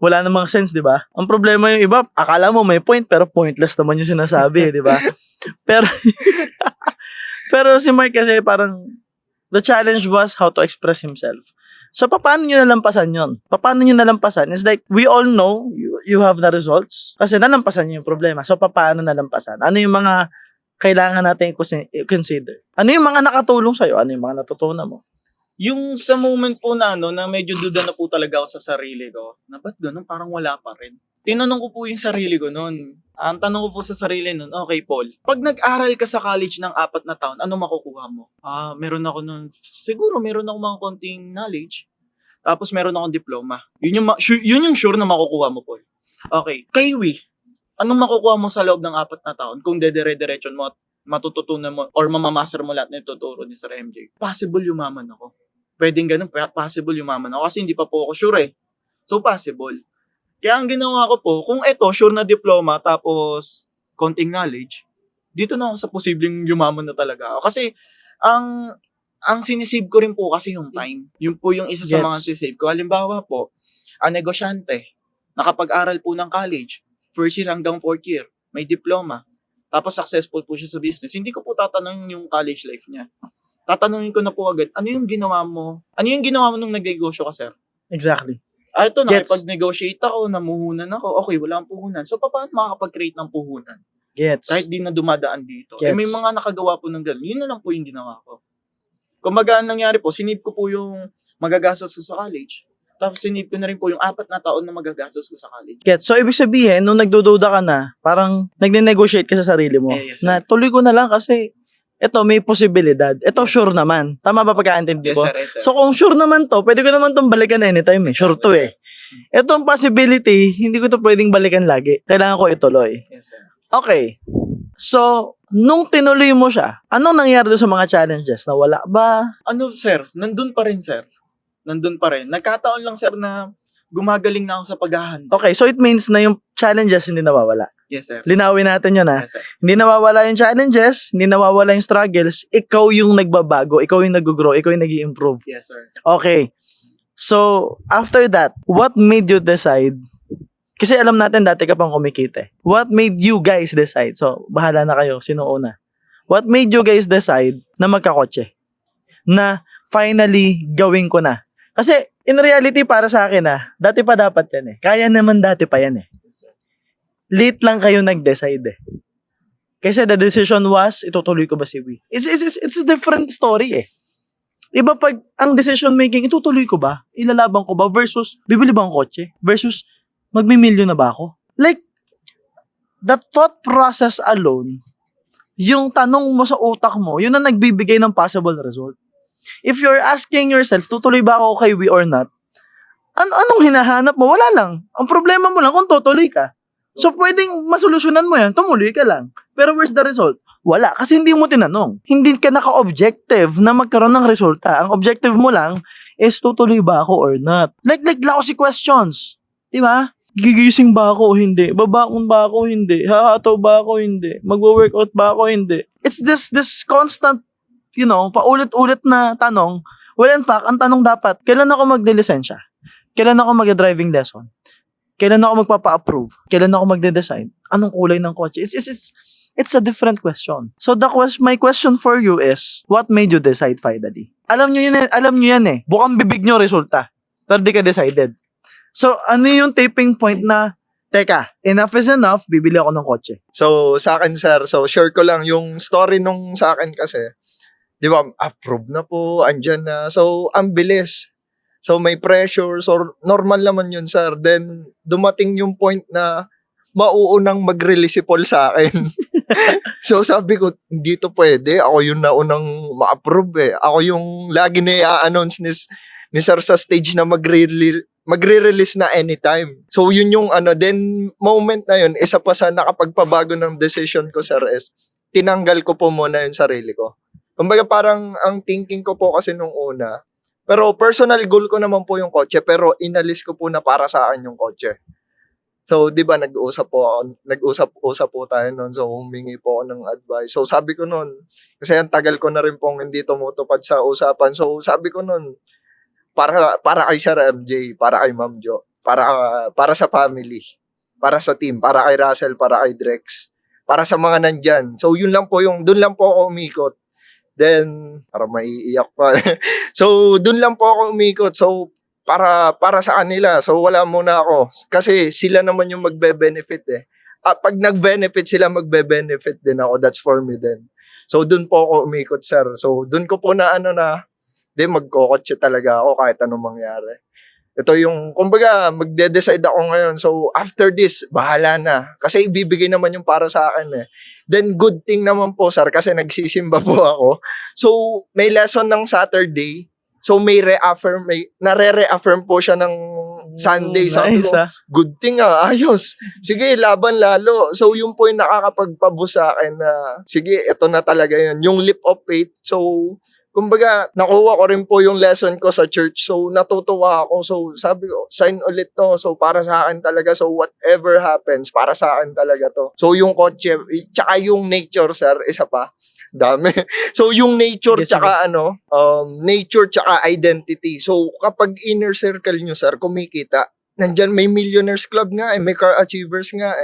Wala namang sense, di ba? Ang problema yung iba, akala mo may point, pero pointless naman yung sinasabi eh, di ba? Pero, pero si Mark kasi parang, the challenge was how to express himself. So, paano nyo nalampasan yun? Paano nyo nalampasan? It's like, we all know you have the results. Kasi nalampasan nyo yung problema. So, paano nalampasan? Ano yung mga kailangan natin i-consider? Ano yung mga nakatulong sa'yo? Ano yung mga natutunan mo? Yung sa moment po na na medyo duda na po talaga ako sa sarili ko, na ba't ganun? Parang wala pa rin. Tinanong ko po yung sarili ko noon. Ang tanong ko po sa sarili noon, okay Paul, pag nag-aral ka sa college ng 4 na taon, ano makukuha mo? Meron ako noon, siguro meron ako mga konting knowledge. Tapos meron akong diploma. Yun yung sure na makukuha mo, Paul. Okay. Kaywi, anong makukuha mo sa loob ng 4 na taon kung dedire-diretsyon mo at matututunan mo or mamamaster mo lahat na ituturo ni Sir MJ? Possible yumaman ako. Pwedeng ganun, possible yumaman ako kasi hindi pa po ako sure eh. So, possible. Kaya ang ginawa ko po, kung eto, sure na diploma, tapos konting knowledge, dito na ako sa posibleng yumaman na talaga ako. Kasi, ang sinisave ko rin po kasi yung time. Yun po yung isa sa mga sinisave ko. Halimbawa po, ang negosyante, nakapag-aral po ng college, first year hanggang 4th year, may diploma, tapos successful po siya sa business. Hindi ko po tatanungin yung college life niya. Tatanungin ko na po agad, ano yung ginawa mo? Ano yung ginawa mo nung nag-negosyo ka, sir? Exactly. Ito, Gets. nakipag-negotiate ako, namuhunan ako, okay, wala ang puhunan. So, paano makakapag-create ng puhunan? Gets. Kahit di na dumadaan dito. Gets. May mga nakagawa po ng gano'n. Yun na lang po yung ginawa ko. Kumbaga, ang nangyari po, sinave ko po yung magagastos ko sa college. Tapos sinave ko na rin po yung 4 na taon na magagastos ko sa college. Gets. So, ibig sabihin, nung nagdududa ka na, parang nagne-negotiate ka sa sarili mo. Yes, sir. Na tuloy ko na lang kasi ito may posibilidad. Ito sure naman. Tama ba pagkaintindi Yes, ko? sir. Yes, sir. So, kung sure naman to, pwede ko naman tong balikan anytime eh. Sure to eh. Itong possibility, hindi ko to pwedeng balikan lagi. Kailangan ko ituloy. Yes, sir. Okay. So, nung tinuloy mo siya, anong nangyari doon sa mga challenges? Nawala ba? Ano, sir? Nandun pa rin, sir. Nandun pa rin. Nagkataon lang, sir, na gumagaling na ako sa paghahanda. Okay, so it means na yung challenges hindi nawawala. Yes, sir. Linawin natin yun ha. Yes, sir. Hindi nawawala yung challenges, hindi nawawala yung struggles, ikaw yung nagbabago, ikaw yung nag-grow, ikaw yung nag-i-improve. Yes, sir. Okay. So, after that, what made you decide? Kasi alam natin dati ka pang kumikita eh. What made you guys decide? So, bahala na kayo. Sino una? What made you guys decide na magkakotse? Na finally gawin ko na? Kasi in reality para sa akin dati pa dapat yan eh. Kaya naman dati pa yan eh. Late lang kayo nag-decide eh. Kasi the decision was, itutuloy ko ba si Wee? It's a different story eh. Iba pag ang decision making, itutuloy ko ba? Ilalaban ko ba? Versus, bibili ba ang kotse? Versus, magmimilyon na ba ako? Like, the thought process alone, yung tanong mo sa utak mo, yun ang nagbibigay ng possible result. If you're asking yourself, tutuloy ba ako kay Wee or not? Anong hinahanap mo? Wala lang. Ang problema mo lang kung tutuloy ka. So, pwedeng masolusyonan mo yan, tumuloy ka lang. Pero where's the result? Wala, kasi hindi mo tinanong. Hindi ka naka-objective na magkaroon ng resulta. Ang objective mo lang is tutuloy ba ako or not. Like lousy questions. Di ba? Gigising ba ako o hindi? Babangon ba ako o hindi? Hahataw ba ako o hindi? Magwo-workout ba ako o hindi? It's this constant, paulit-ulit na tanong. Well, in fact, ang tanong dapat, kailan ako magde-lisensya? Kailan ako mag-driving lesson? Kailan ako magpapa-approve? Kailan ako magde-decide? Anong kulay ng kotse? It's a different question. So my question for you is, what made you decide finally? Alam nyo yan eh. Bukang bibig nyo resulta. Pero di ka decided. So ano yung taping point na Teka, enough is enough, bibili ako ng kotse. So, sa akin, sir, so share ko lang yung story nung sa akin kasi, di ba, approve na po, andyan na. So, ang bilis. So, may pressure. So, normal naman yun, sir. Then, dumating yung point na mauunang mag-release si Paul sa akin. So, sabi ko, hindi to pwede. Ako yung naunang ma-approve eh. Ako yung lagi na i-announce ni sir sa stage na magre-release na anytime. So, yun yung then moment na yun, isa pa sa nakapagpabago ng decision ko, sir, is tinanggal ko po muna yung sarili ko. Kumbaga parang ang thinking ko po kasi nung una, pero personal goal ko naman po yung kotse, pero inalis ko po na para sa akin yung kotse. So, di ba, nag-usap po tayo noon. So, humingi po ako ng advice. So, sabi ko noon, kasi ang tagal ko na rin pong hindi tumutupad sa usapan. So, sabi ko noon, para kay Sir MJ, para kay Ma'am Jo, para sa family, para sa team, para kay Russell, para kay Drex, para sa mga nandyan. So, doon lang po ako umikot. Then, para maiiyak pa. So, doon lang po ako umikot. So, para sa kanila. So, wala muna ako. Kasi sila naman yung magbe-benefit eh. Pag nag-benefit sila, magbe-benefit din ako. That's for me then. So, dun po ako umikot, sir. So, dun ko po na magkokotse talaga ako kahit anong mangyari. Ito yung, kumbaga, magde-decide ako ngayon. So, after this, bahala na. Kasi ibibigay naman yung para sa akin eh. Then, good thing naman po, sir, kasi nagsisimba po ako. So, may lesson ng Saturday. So, nare-reaffirm po siya ng Sunday. Sabi ko, good thing ayos. Sige, laban lalo. So, yun po yung nakakapagpaboost sa akin na, sige, ito na talaga yun. Yung leap of faith. So, kumbaga, nakuha ko rin po yung lesson ko sa church. So, natutuwa ako. So, sabi ko, sign ulit to. So, para sa akin talaga. So, whatever happens, para sa akin talaga to. So, yung kotse, tsaka yung nature, sir, isa pa. Dami. So, yung nature, tsaka nature, tsaka identity. So, kapag inner circle nyo, sir, kumikita, nandyan may millionaires club nga may car achievers nga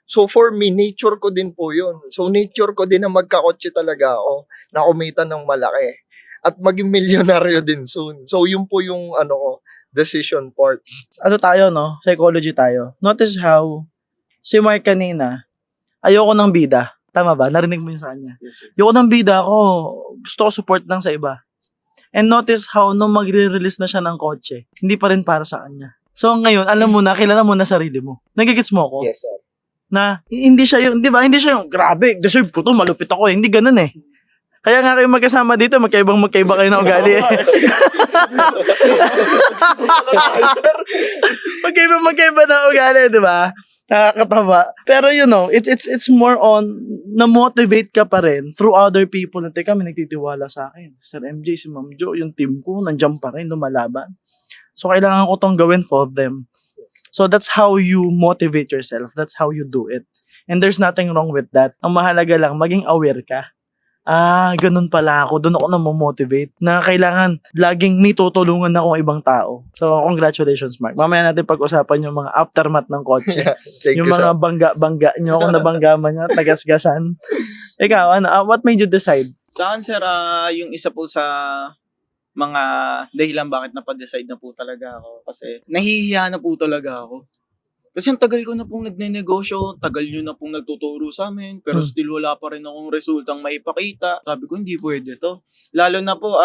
So, for me, nature ko din po yun. So, nature ko din na magkakotse talaga ako, na kumita ng malaki. At maging milyonaryo din soon. So, yun po yung decision part. Tayo, no? Psychology tayo. Notice how si Mark kanina, ayoko ng bida. Tama ba? Narinig mo yun sa kanya. Yes, sir. Ayoko ng bida ako. Gusto ko support lang sa iba. And notice how nung magre-release na siya ng kotse, hindi pa rin para sa kanya. So ngayon, alam mo na, kilala mo na sarili mo. Nagigits mo ako? Yes, sir. Na hindi siya yung, di ba? Hindi siya yung, grabe, deserve ko to, malupit ako. Hindi ganun eh. Kaya nga kayo magkasama dito, magkaiba kayo ng ugali eh. magkaiba ng ugali, di ba? Nakakatawa. Pero it's more on, na-motivate ka pa rin through other people na, teka, may nagtitiwala sa akin. Sir MJ, si Ma'am Jo, yung team ko, nandiyan pa rin, lumalaban. So, kailangan ko tong gawin for them. So, that's how you motivate yourself. That's how you do it. And there's nothing wrong with that. Ang mahalaga lang, maging aware ka. Ganun pala ako. Doon ako na-motivate na kailangan laging may tutulungan akong ibang tao. So, congratulations, Mark. Mamaya natin pag-usapan yung mga aftermath ng kotse. Thank yung you, mga sir. bangga nyo, kung nabanggaman nyo, tagasgasan. Ikaw, what made you decide? Sa akin, sir, yung isa po sa mga dahilan bakit napadecide na po talaga ako. Kasi nahihiya na po talaga ako. Kasi ang tagal ko na pong nagne-negosyo, tagal nyo na pong nagtuturo sa amin, pero still wala pa rin akong resultang maipakita. Sabi ko, hindi pwede to. Lalo na po,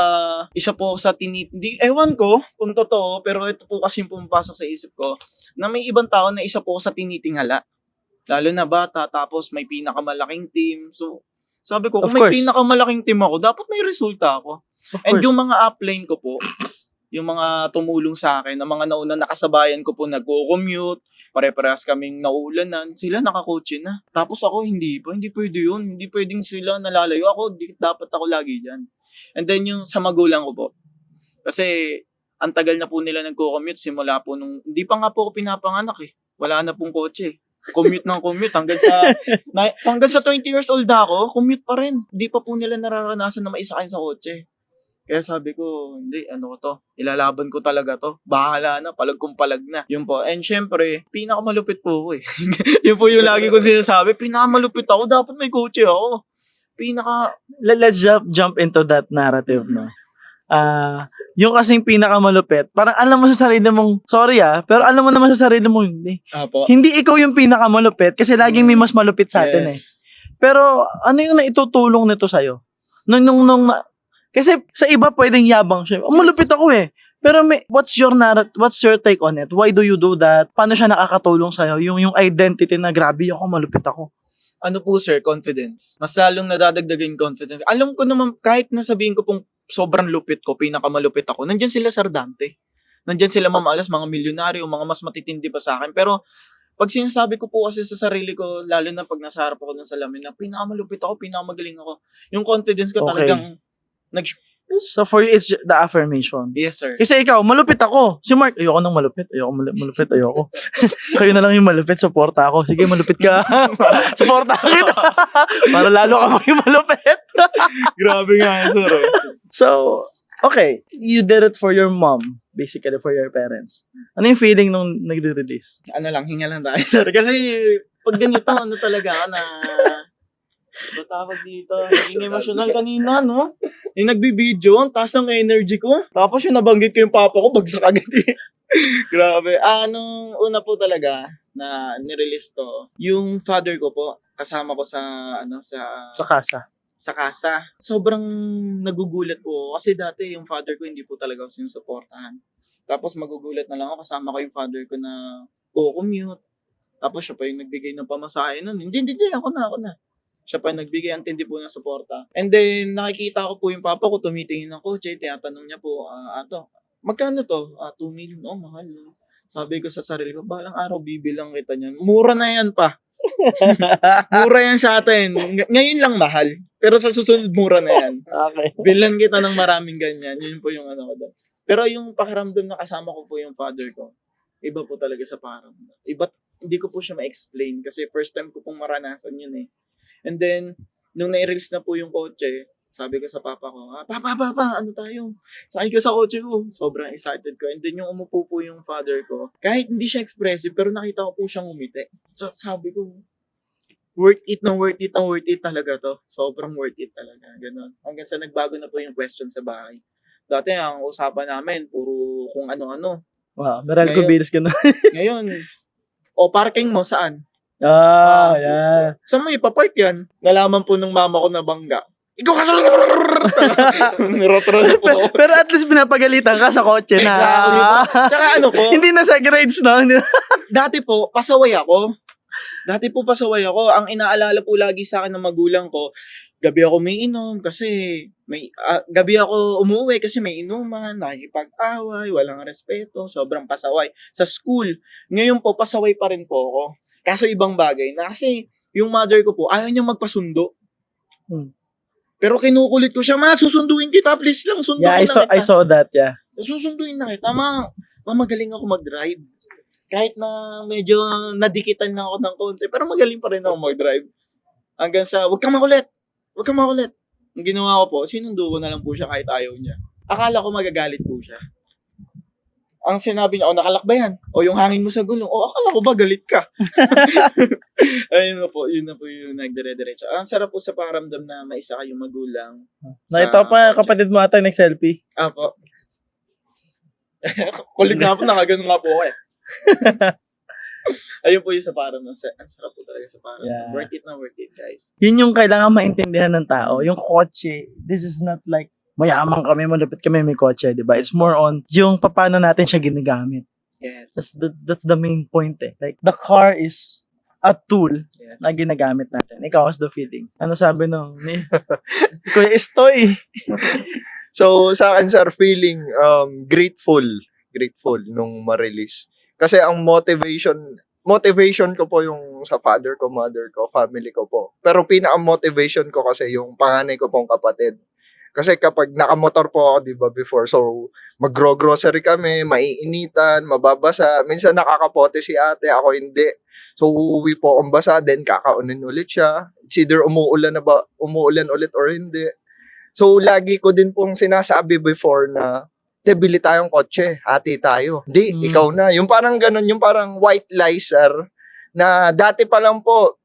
isa po sa ewan ko kung totoo, pero ito po kasi yung pumapasok sa isip ko, na may ibang tao na isa po sa tinitingala. Lalo na bata, tapos may pinakamalaking team. So, sabi ko, kung may pinakamalaking team ako, dapat may resulta ako. And yung mga upline ko po, yung mga tumulong sa akin, ang mga nauna nakasabayan ko po nag-commute, pare-parehas kaming naulanan, sila nakakotse na. Tapos ako hindi pwede yun. Hindi pwedeng sila nalalayo. Dapat ako lagi dyan. And then yung sa magulang ko po, kasi ang tagal na po nila nagko-commute simula po nung, hindi pa nga po ako pinapanganak eh. Wala na pong kotse. Commute hanggang sa 20 years old na ako, commute pa rin. Hindi pa po nila nararanasan na maisakay sa kotse. Kaya sabi ko, hindi, ilalaban ko talaga to. Bahala na, palag kong palag na. Yun po. And syempre, pinakamalupit po ako eh. Yun po yung lagi ko sinasabi, pinakamalupit ako, dapat may kotse ako. Let's jump into that narrative, no? yung kasing pinakamalupit, parang alam mo sa sarili mong, sorry pero alam mo naman sa sarili mo, hindi. Apo. Hindi ikaw yung pinakamalupit kasi laging may mas malupit sa atin eh. Yes. Pero ano yung naitutulong nito sa'yo? Kasi sa iba pwedeng yabang siya. Oh, malupit ako eh. Pero what's your take on it? Why do you do that? Paano siya nakakatulong sa'yo? Yung identity na grabe ako, malupit ako. Ano po sir, confidence. Mas lalong nadadagdagan yung confidence. Alam ko naman, kahit nasabihin ko pong sobrang lupit ko, pinakamalupit ako, nandyan sila Sardante. Nandyan sila mamalas, mga milyonaryo, mga mas matitindi pa sa akin. Pero pag sinasabi ko po kasi sa sarili ko, lalo na pag nasa harap ako ng salamin, na pinakamalupit ako, pinakamagaling ako, yung confidence ko Okay. talagang So for you, it's the affirmation. yes sir. Kasi ikaw, malupit ako. Si Mark, ayoko nang malupit. Ayoko. Kayo na lang yung malupit, suporta ako. Sige, malupit ka. Suporta kita. Para lalo ka maging malupit. Grabe nga sir. So, okay. You did it for your mom. Basically, for your parents. Ano yung feeling nung nagre-release? Ano lang, hinga lang tayo sir. Kasi pag ganito, ano talaga na tawag dito, naging emotional kanina, no? Yung nagbibideo, ang taas ng energy ko. Tapos yung nabanggit ko yung papa ko, bagsak agad eh. Grabe. Nung una po talaga na nirelease to, yung father ko po, kasama ko sa, Sa kasa. sa kasa. Sobrang nagugulat po ako. Kasi dati yung father ko hindi po talaga ako sinusuportahan. Tapos magugulat na lang ako, kasama ko yung father ko na co-commute. Tapos siya pa yung nagbigay ng pamasahe nun. Hindi, ako na. Siya pa nagbigay, ang tindi po ng suporta. And then, nakikita ko po yung papa ko, tumitingin ng kotse, tinatanong niya po, magkano to? 2 million, oh, mahal. No? Sabi ko sa sarili ko, balang araw bibilang kita niyan. Mura na yan pa. Mura yan sa atin. Ngayon lang mahal. Pero sa susunod, mura na yan. Okay. Bilan kita ng maraming ganyan. Yun po yung ano ko doon. Pero yung pakiramdam na kasama ko po yung father ko, iba po talaga sa pakiramdam. Iba, hindi ko po siya ma-explain kasi first time ko pong maranasan yun eh. And then, nung na-release na po yung kotse, sabi ko sa papa ko, Papa, ano tayo? Sakay ko sa kotse ko. Sobrang excited ko. And then, yung umupo po yung father ko, kahit hindi siya expressive, pero nakita ko po siyang umiti. So, sabi ko, worth it talaga to. Sobrang worth it talaga. Ganon. Hanggang sa nagbago na po yung question sa bahay. Dati, ang usapan namin, puro kung ano-ano. Wow, Meralco Ngayon- Bills ka na. Ngayon, parking mo, saan? Yeah. Saan mo ipapark yan? Nalaman po ng mama ko na bangga. Ikaw ka sa... Nirotro na po ako. Pero at least pinapagalitan ka sa kotse na. Exactly po. Tsaka ano po, Hindi na sa grades, no? dati po, pasaway ako. Ang inaalala po lagi sa akin ng magulang ko, gabi ako may inom kasi gabi ako umuwi kasi may inuman, nakikipag-away, walang respeto, sobrang pasaway. Sa school, ngayon po, pasaway pa rin po ako. Kaso ibang bagay na kasi yung mother ko po, ayaw niyang magpasundo. Pero kinukulit ko siya, susunduin kita, please lang, sunduin Yeah, na I kita. saw that, yeah. Susunduin na kita, magaling ako mag-drive. Kahit na medyo nadikitan na ako ng konti, pero magaling pa rin ako mag-drive. Hanggang sa, wag kang makulit. Ang ginawa ko po, sinundo ko na lang po siya kahit ayaw niya. Akala ko magagalit po siya. Ang sinabi niya, nakalakba yan. Yung hangin mo sa gulong. Akala ko ba galit ka? Ayun na po, yun yung nagdire-diretso. Ang sarap po sa pakiramdam na may isa kayong magulang. Nakita pa, kapatid mo ata nag-selfie. Po. Kulit nga po, nakaganon nga po ako eh. Ayun po yung sa pakiramdam. Ang sarap po talaga sa pakiramdam. Yeah. Worth it, guys. Yun yung kailangan maintindihan ng tao. Yung kotse, this is not like mayaman kami, malupit kami, may kotse, di ba? It's more on yung paano natin siya ginagamit. Yes. That's the main point eh. Like, the car is a tool Yes. na ginagamit natin. Ikaw, what's the feeling? Ano sabi nung ni Kuya Estoy? So, sa akin, sir, feeling grateful nung ma-release. Kasi ang motivation ko po yung sa father ko, mother ko, family ko po. Pero pinaka-motivation ko kasi yung panganay ko pong kapatid. Kasi kapag nakamotor po ako, di ba, before, so mag-grocery kami, maiinitan, mababasa, minsan nakakapote si ate, ako hindi. So uuwi po akong basa, then kakaunin ulit siya. It's either umuulan ulit or hindi. So lagi ko din pong sinasabi before na, bili tayong kotse, hati tayo. Hindi, ikaw na. Yung parang ganun, yung parang white lie, sir, na dati pa lang po,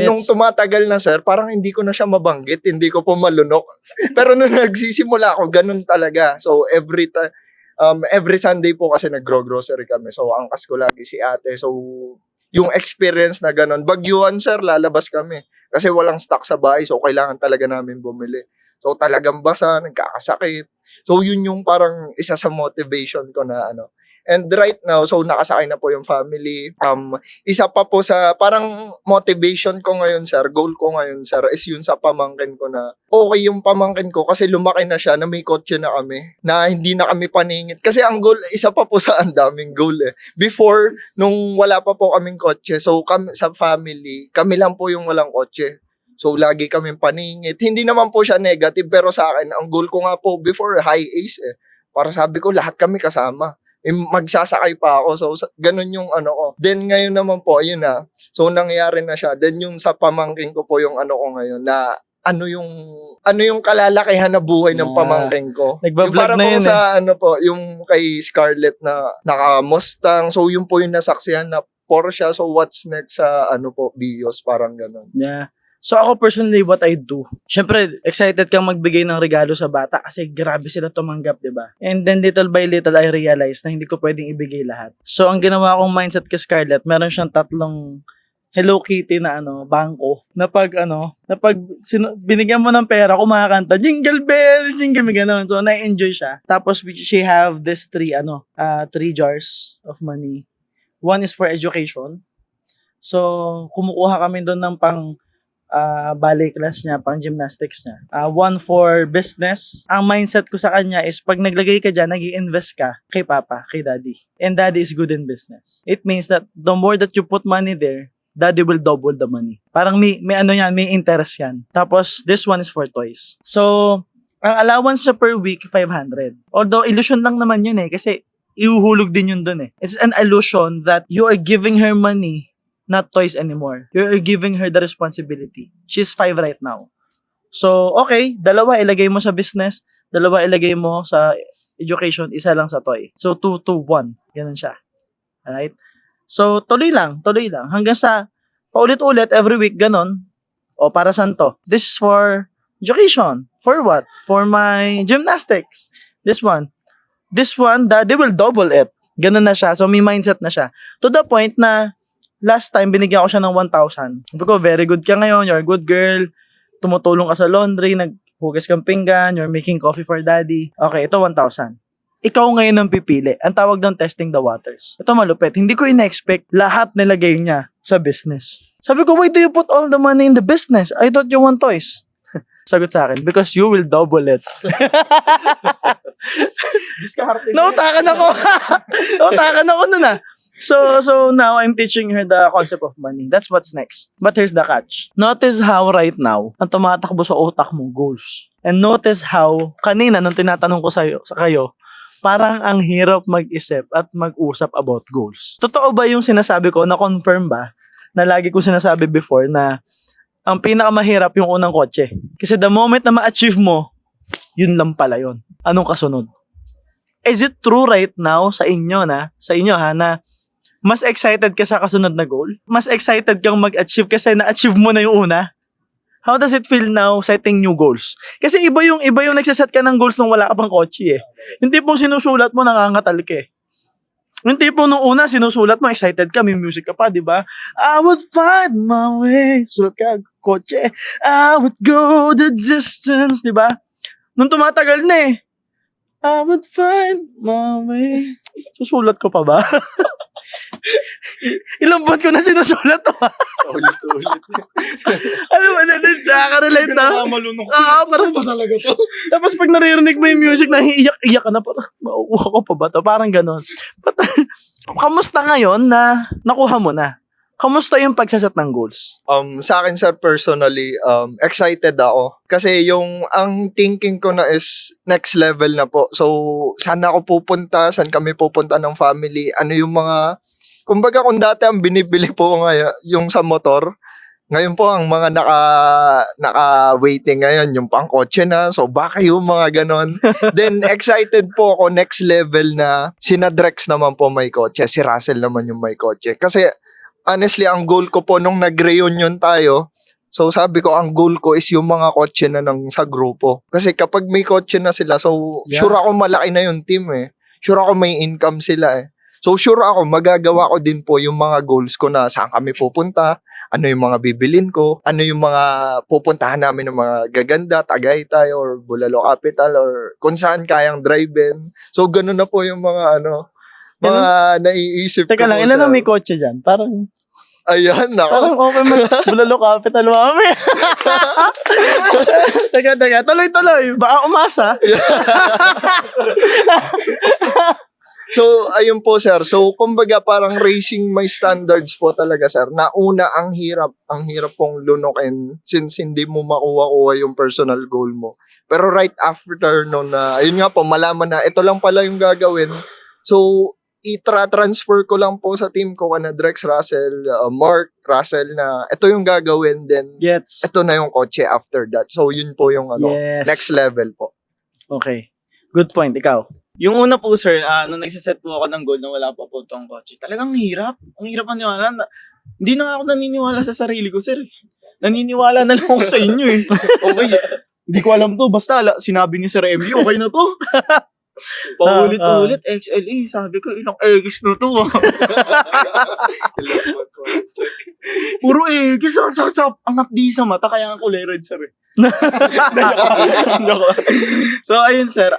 Nung tumatagal na, sir, parang hindi ko na siya mabanggit, hindi ko po malunok. Pero nung nagsisimula ako, ganun talaga. So, every Sunday po kasi nag-grocery kami. So, angkas ko lagi si ate. So, yung experience na ganun. Bagyuan, sir, lalabas kami. Kasi walang stock sa bahay. So, kailangan talaga namin bumili. So, talagang basa, nagkakasakit. So, yun yung parang isa sa motivation ko na ano. And right now, so nakasakay na po yung family. Isa pa po sa parang motivation ko ngayon, sir, goal ko ngayon, sir, is yun sa pamangkin ko na okay yung pamangkin ko kasi lumaki na siya na may kotse na kami, na hindi na kami paningit. Kasi ang goal, isa pa po sa ang daming goal eh. Before, nung wala pa po kaming kotse, so kami, sa family, kami lang po yung walang kotse. So, lagi kami paningit. Hindi naman po siya negative, pero sa akin, ang goal ko nga po before, high ace eh. Para sabi ko, lahat kami kasama. Magsasakay pa ako. So, ganun yung ano ko. Then, ngayon naman po, ayun na. So, nangyari na siya. Then, yung sa pamangking ko po, yung ano ko ngayon, na ano yung kalalakihan na buhay ng pamangking ko. Nagbablog yung para na po yun sa ano po, yung kay Scarlett na naka-Mustang. So, yun po yung nasaksihan na Porsche. So, what's next sa ano po, Bios, parang ganun. Yeah. So ako personally, what I do, syempre, excited kang magbigay ng regalo sa bata kasi grabe sila tumanggap, di ba? And then little by little, I realized na hindi ko pwedeng ibigay lahat. So ang ginawa kong mindset kay Scarlett, meron siyang 3 Hello Kitty na bangko, na pag binigyan mo ng pera, kumakanta, jingle bells, jingle, gano'n. So na-enjoy siya. Tapos she have this 3 jars of money. One is for education. So kumukuha kami doon ng ballet class niya, pang gymnastics niya. One for business. Ang mindset ko sa kanya is pag naglagay ka dyan, nag-i-invest ka kay papa, kay daddy. And daddy is good in business. It means that the more that you put money there, daddy will double the money. Parang may interest yan. Tapos, this one is for toys. So, ang allowance sa per week, 500. Although, illusion lang naman yun kasi ihuhulog din yun dun It's an illusion that you are giving her money, not toys anymore. You're giving her the responsibility. She's 5 right now. So, okay, 2 ilagay mo sa business, 2 ilagay mo sa education, 1 lang sa toy. So, 2 to 1. Ganun siya. Alright? So, tuloy lang. Hanggang sa, paulit-ulit, every week, ganun. O, para saan to? This is for education. For what? For my gymnastics. This one, they will double it. Ganun na siya. So, may mindset na siya. To the point na, last time, binigyan ko siya ng 1,000. Sabi ko, very good ka ngayon. You're a good girl. Tumutulong ka sa laundry. Naghugas kang pinggan. You're making coffee for daddy. Okay, ito 1,000. Ikaw ngayon ang pipili. Ang tawag doon, testing the waters. Ito malupit. Hindi ko in-expect lahat nilagay niya sa business. Sabi ko, why do you put all the money in the business? I thought you want toys. Sagot sa akin, because you will double it. Nautakan ako nun So now I'm teaching her the concept of money. That's what's next. But here's the catch. Notice how right now, ang tumatakbo sa utak mo, goals. And notice how, kanina nung tinatanong ko sa kayo, parang ang hirap mag-isip at mag-usap about goals. Totoo ba yung sinasabi ko, na-confirm ba, na lagi ko sinasabi before na ang pinakamahirap yung unang kotse? Kasi the moment na ma-achieve mo, yun lang pala yun. Anong kasunod? Is it true right now sa inyo na mas excited ka sa kasunod na goal? Mas excited kang mag-achieve kasi na-achieve mo na yung una? How does it feel now setting new goals? Kasi iba yung nagsaset ka ng goals nung wala ka pang kotse Yung tipong sinusulat mo, nangangatal ka Yung tipong nung una, sinusulat mo, excited ka, may music ka pa, di ba? I would find my way. Sulat ka, kotse. I would go the distance, di ba? Nung tumatagal na I would find my way. Susulat ko pa ba? Ilang buwan ko na sinusulat to Ulit-ulit. Alam mo, nakaka-relate na. Malunok parang ba talaga to? Tapos pag naririnig mo yung music na iyak ka na, parang mauuha ko pa ba to? Parang ganon. But, kamusta ngayon na nakuha mo na? Kamusta yung pagsaset ng goals? Sa akin, sir, personally, excited ako. Kasi ang thinking ko na is next level na po. So, saan ako pupunta? Saan kami pupunta ng family? Ano yung mga, kumbaga kung dati ang binibili po ngayon, yung sa motor, ngayon po ang mga naka-waiting ngayon, yung pangkotse na, so baka yung mga ganon. Then, excited po ako next level na sina Drex naman po may kotse, si Russell naman yung may kotse. Kasi, honestly, ang goal ko po nung nag-reunion tayo, so sabi ko, ang goal ko is yung mga kotse na sa grupo. Kasi kapag may kotse na sila, so sure ako malaki na yung team eh. Sure ako may income sila eh. So sure ako, magagawa ko din po yung mga goals ko na saan kami pupunta, ano yung mga bibilin ko, ano yung mga pupuntahan namin ng mga gaganda, Tagaytay or Bulalo Capital or kung saan kayang drive-in. So ganun na po yung mga mga naiisip ko. Teka lang, po, ilan sir. na may kotse dyan? Parang Ayan, Parang nako. okay Bulalo Capital mami. Teka. Tuloy. Baka umasa. So, ayun po, sir. So, kumbaga parang raising my standards po talaga, sir. Nauna, ang hirap pong lunukin since hindi mo makuha-kuha yung personal goal mo. Pero right after no na, ayun nga po, malaman na ito lang pala yung gagawin. So, transfer ko lang po sa team ko kana Drex, Russell, Mark, Russell na ito yung gagawin, then Gets. ito na yung kotse after that. So, yun po yung Yes. next level po. Okay. Good point. Ikaw. Yung una po, sir, nung nagsiset po ako ng goal na wala pa po itong kotse, talagang hirap. Ang hirap maniwala. Hindi na ako naniniwala sa sarili ko, sir. Naniniwala na lang ako sa inyo eh. Okay, hindi ko alam to. Basta sinabi ni Sir MU, okay na to. Paulit-ulit, XLE. Sabi ko, ilang eggs na to. Puro eggs. Ang hapdi sa mata, kaya ang kulay red, sir. So, ayun, sir.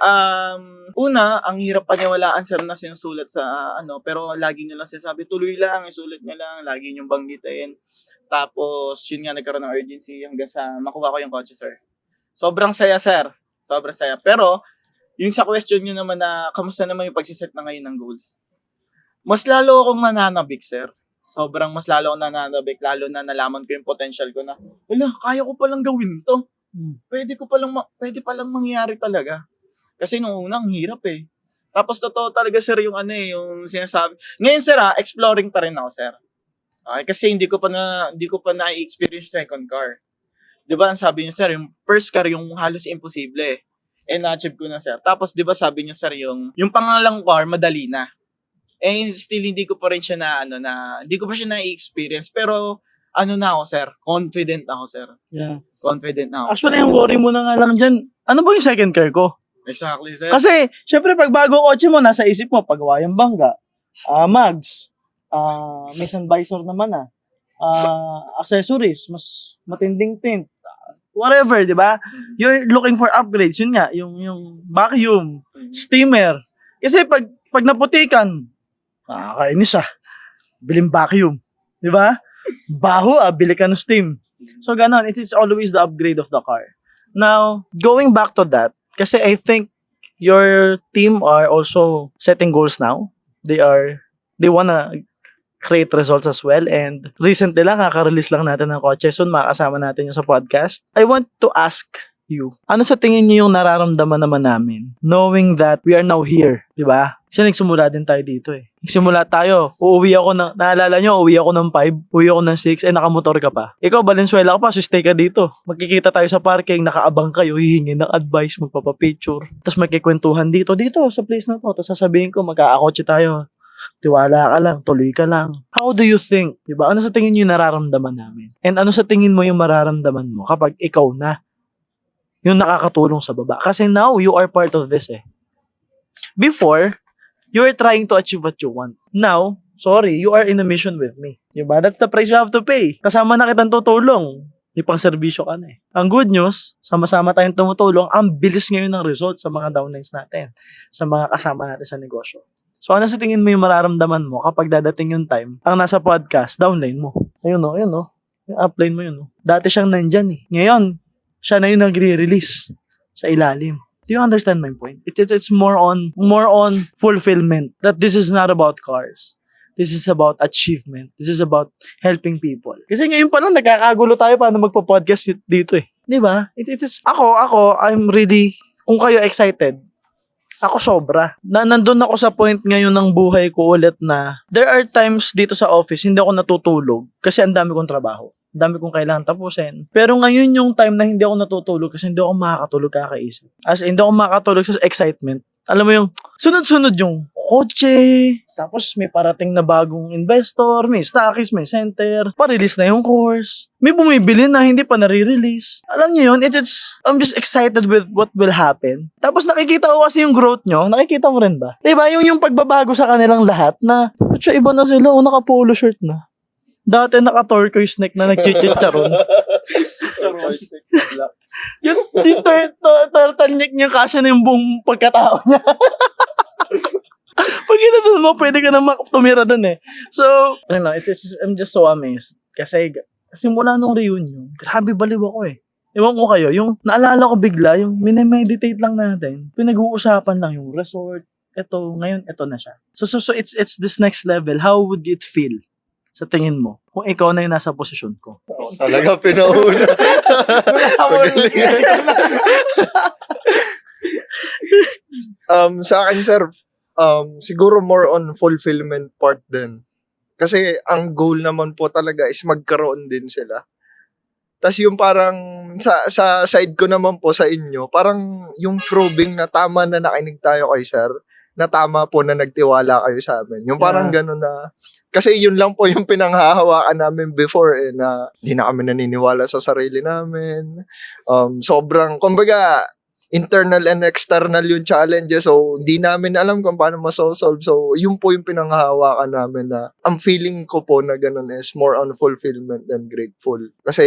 Una, ang hirap paniwalaan, sir, na sinusulat sa pero lagi nyo lang sinasabi, tuloy lang, isulat nyo lang, lagi nyo banggitin. Tapos, yun nga, nagkaroon ng urgency hanggang sa makuha ko yung kotse, sir. Sobrang saya, sir. Sobrang saya. Pero, yung sa question nyo naman na, kamusta naman yung pagsiset na ngayon ng goals? Mas lalo akong nananabik, sir. Sobrang mas lalo akong nananabik, lalo na nalaman ko yung potential ko na, wala, kaya ko palang gawin to. Pwede palang mangyari talaga. Kasi nung unang hirap eh. Tapos totoo talaga, sir, yung yung sinasabi. Ngayon, sir, exploring pa rin ako, sir. Okay, kasi hindi ko pa na-experience second car. 'Di ba? Ang sabi niyo, sir, yung first car yung halos imposible eh. Na-achieve ko na, sir. Tapos 'di ba sabi niyo, sir, yung pangalang car madali na. Still hindi ko pa rin siya hindi ko pa siya na-experience, pero na ako, sir. Confident ako, sir. Yeah. Confident na ako. Actually, yung worry mo na nga lang dyan, ano ba yung second car ko? Exactly, sir. Kasi, syempre, pag bago kotse mo, nasa isip mo, paggawa yung bangga, mags, may sun visor naman accessories, mas matinding tint, whatever, di ba? You're looking for upgrades, yun nga, yung vacuum, steamer. Kasi pag naputikan, nakakainis biling vacuum, di ba? Baho, bili ka ng steam. So, ganon, it is always the upgrade of the car. Now, going back to that, kasi I think your team are also setting goals now. They wanna create results as well. And recently lang, kaka-release lang natin ng kotse. Soon, makakasama natin yung sa podcast. I want to ask you, ano sa tingin niyo yung nararamdaman naman namin knowing that we are now here, di ba? Kasi nagsimula din tayo dito eh. Nagsimula tayo, naalala nyo, uuwi ako ng 5, uwi ako ng 6, nakamotor ka pa. Ikaw, Valenzuela ka pa, so stay ka dito. Magkikita tayo sa parking, nakaabang kayo, hihingi ng advice, magpapapicture. Tapos magkikwentuhan dito sa place na to. Tapos sasabihin ko, magkakakotse tayo. Tiwala ka lang, tuloy ka lang. How do you think? Diba? Ano sa tingin nyo yung nararamdaman namin? And ano sa tingin mo yung mararamdaman mo kapag ikaw na yung nakakatulong sa baba? Kasi now, you are part of this eh. Before, you are trying to achieve what you want. Now, sorry, you are in a mission with me. Diba? That's the price you have to pay. Kasama na kitang tutulong. May pang-servisyo ka na eh. Ang good news, sama-sama tayong tumutulong, ang bilis ngayon ng results sa mga downlines natin, sa mga kasama natin sa negosyo. So, ano sa tingin mo yung mararamdaman mo kapag dadating yung time, ang nasa podcast, downline mo? Ayun o. Yung upline mo yun o. Dati siyang nandyan eh. Ngayon, siya na yung nagre-release sa ilalim. Do you understand my point? It's more on fulfillment. That this is not about cars. This is about achievement. This is about helping people. Kasi ngayon pa lang nagkakagulo tayo paano magpo-podcast dito eh. 'Di ba? It is ako I'm really, kung kayo excited, ako sobra. Nandun ako sa point ngayon ng buhay ko ulit na there are times dito sa office hindi ako natutulog kasi ang dami kong trabaho. Ang dami kong kailangan tapusin. Pero ngayon yung time na hindi ako natutulog kasi hindi ako makakatulog kakaisip. As in, hindi ako makakatulog sa excitement. alam mo yung sunod-sunod yung kotse, tapos may parating na bagong investor, may stockies, may center, pa-release na yung course, may bumibili na hindi pa nare-release. Alam niyo yun, I'm just excited with what will happen. Tapos nakikita ko kasi yung growth nyo, nakikita mo rin ba? Diba yung pagbabago sa kanilang lahat na, putya, iba na sila, naka-polo shirt na. Dati naka-turquoise neck na nagchichicharon. Yung turtleneck niya kasi na yung buong pagkatao niya. Pag ito mo, pwede ka na tumira dun eh. So, I'm just so amazed. Kasi simula nung reunion, grabe baliw ako eh. Ewan ko kayo, yung naalala ko bigla, yung minimeditate lang natin, pinag-uusapan lang yung resort, ngayon, ito na siya. So it's this next level. How would it feel sa tingin mo kung ikaw na yung nasa posisyon ko? Talaga pinauna. Sa akin, sir, siguro more on fulfillment part din. Kasi ang goal naman po talaga is magkaroon din sila. Tas yung parang sa side ko naman po sa inyo, parang yung probing na tama na nakinig tayo kay sir, na tama po na nagtiwala kayo sa amin. Yung parang gano'n na, kasi yun lang po yung pinanghahawakan namin before na hindi na kami naniniwala sa sarili namin. Sobrang, kumbaga, internal and external yung challenges. So, hindi namin alam kung paano masosolve. So, yun po yung pinanghahawakan namin na ang feeling ko po na ganun is more on fulfillment than grateful. Kasi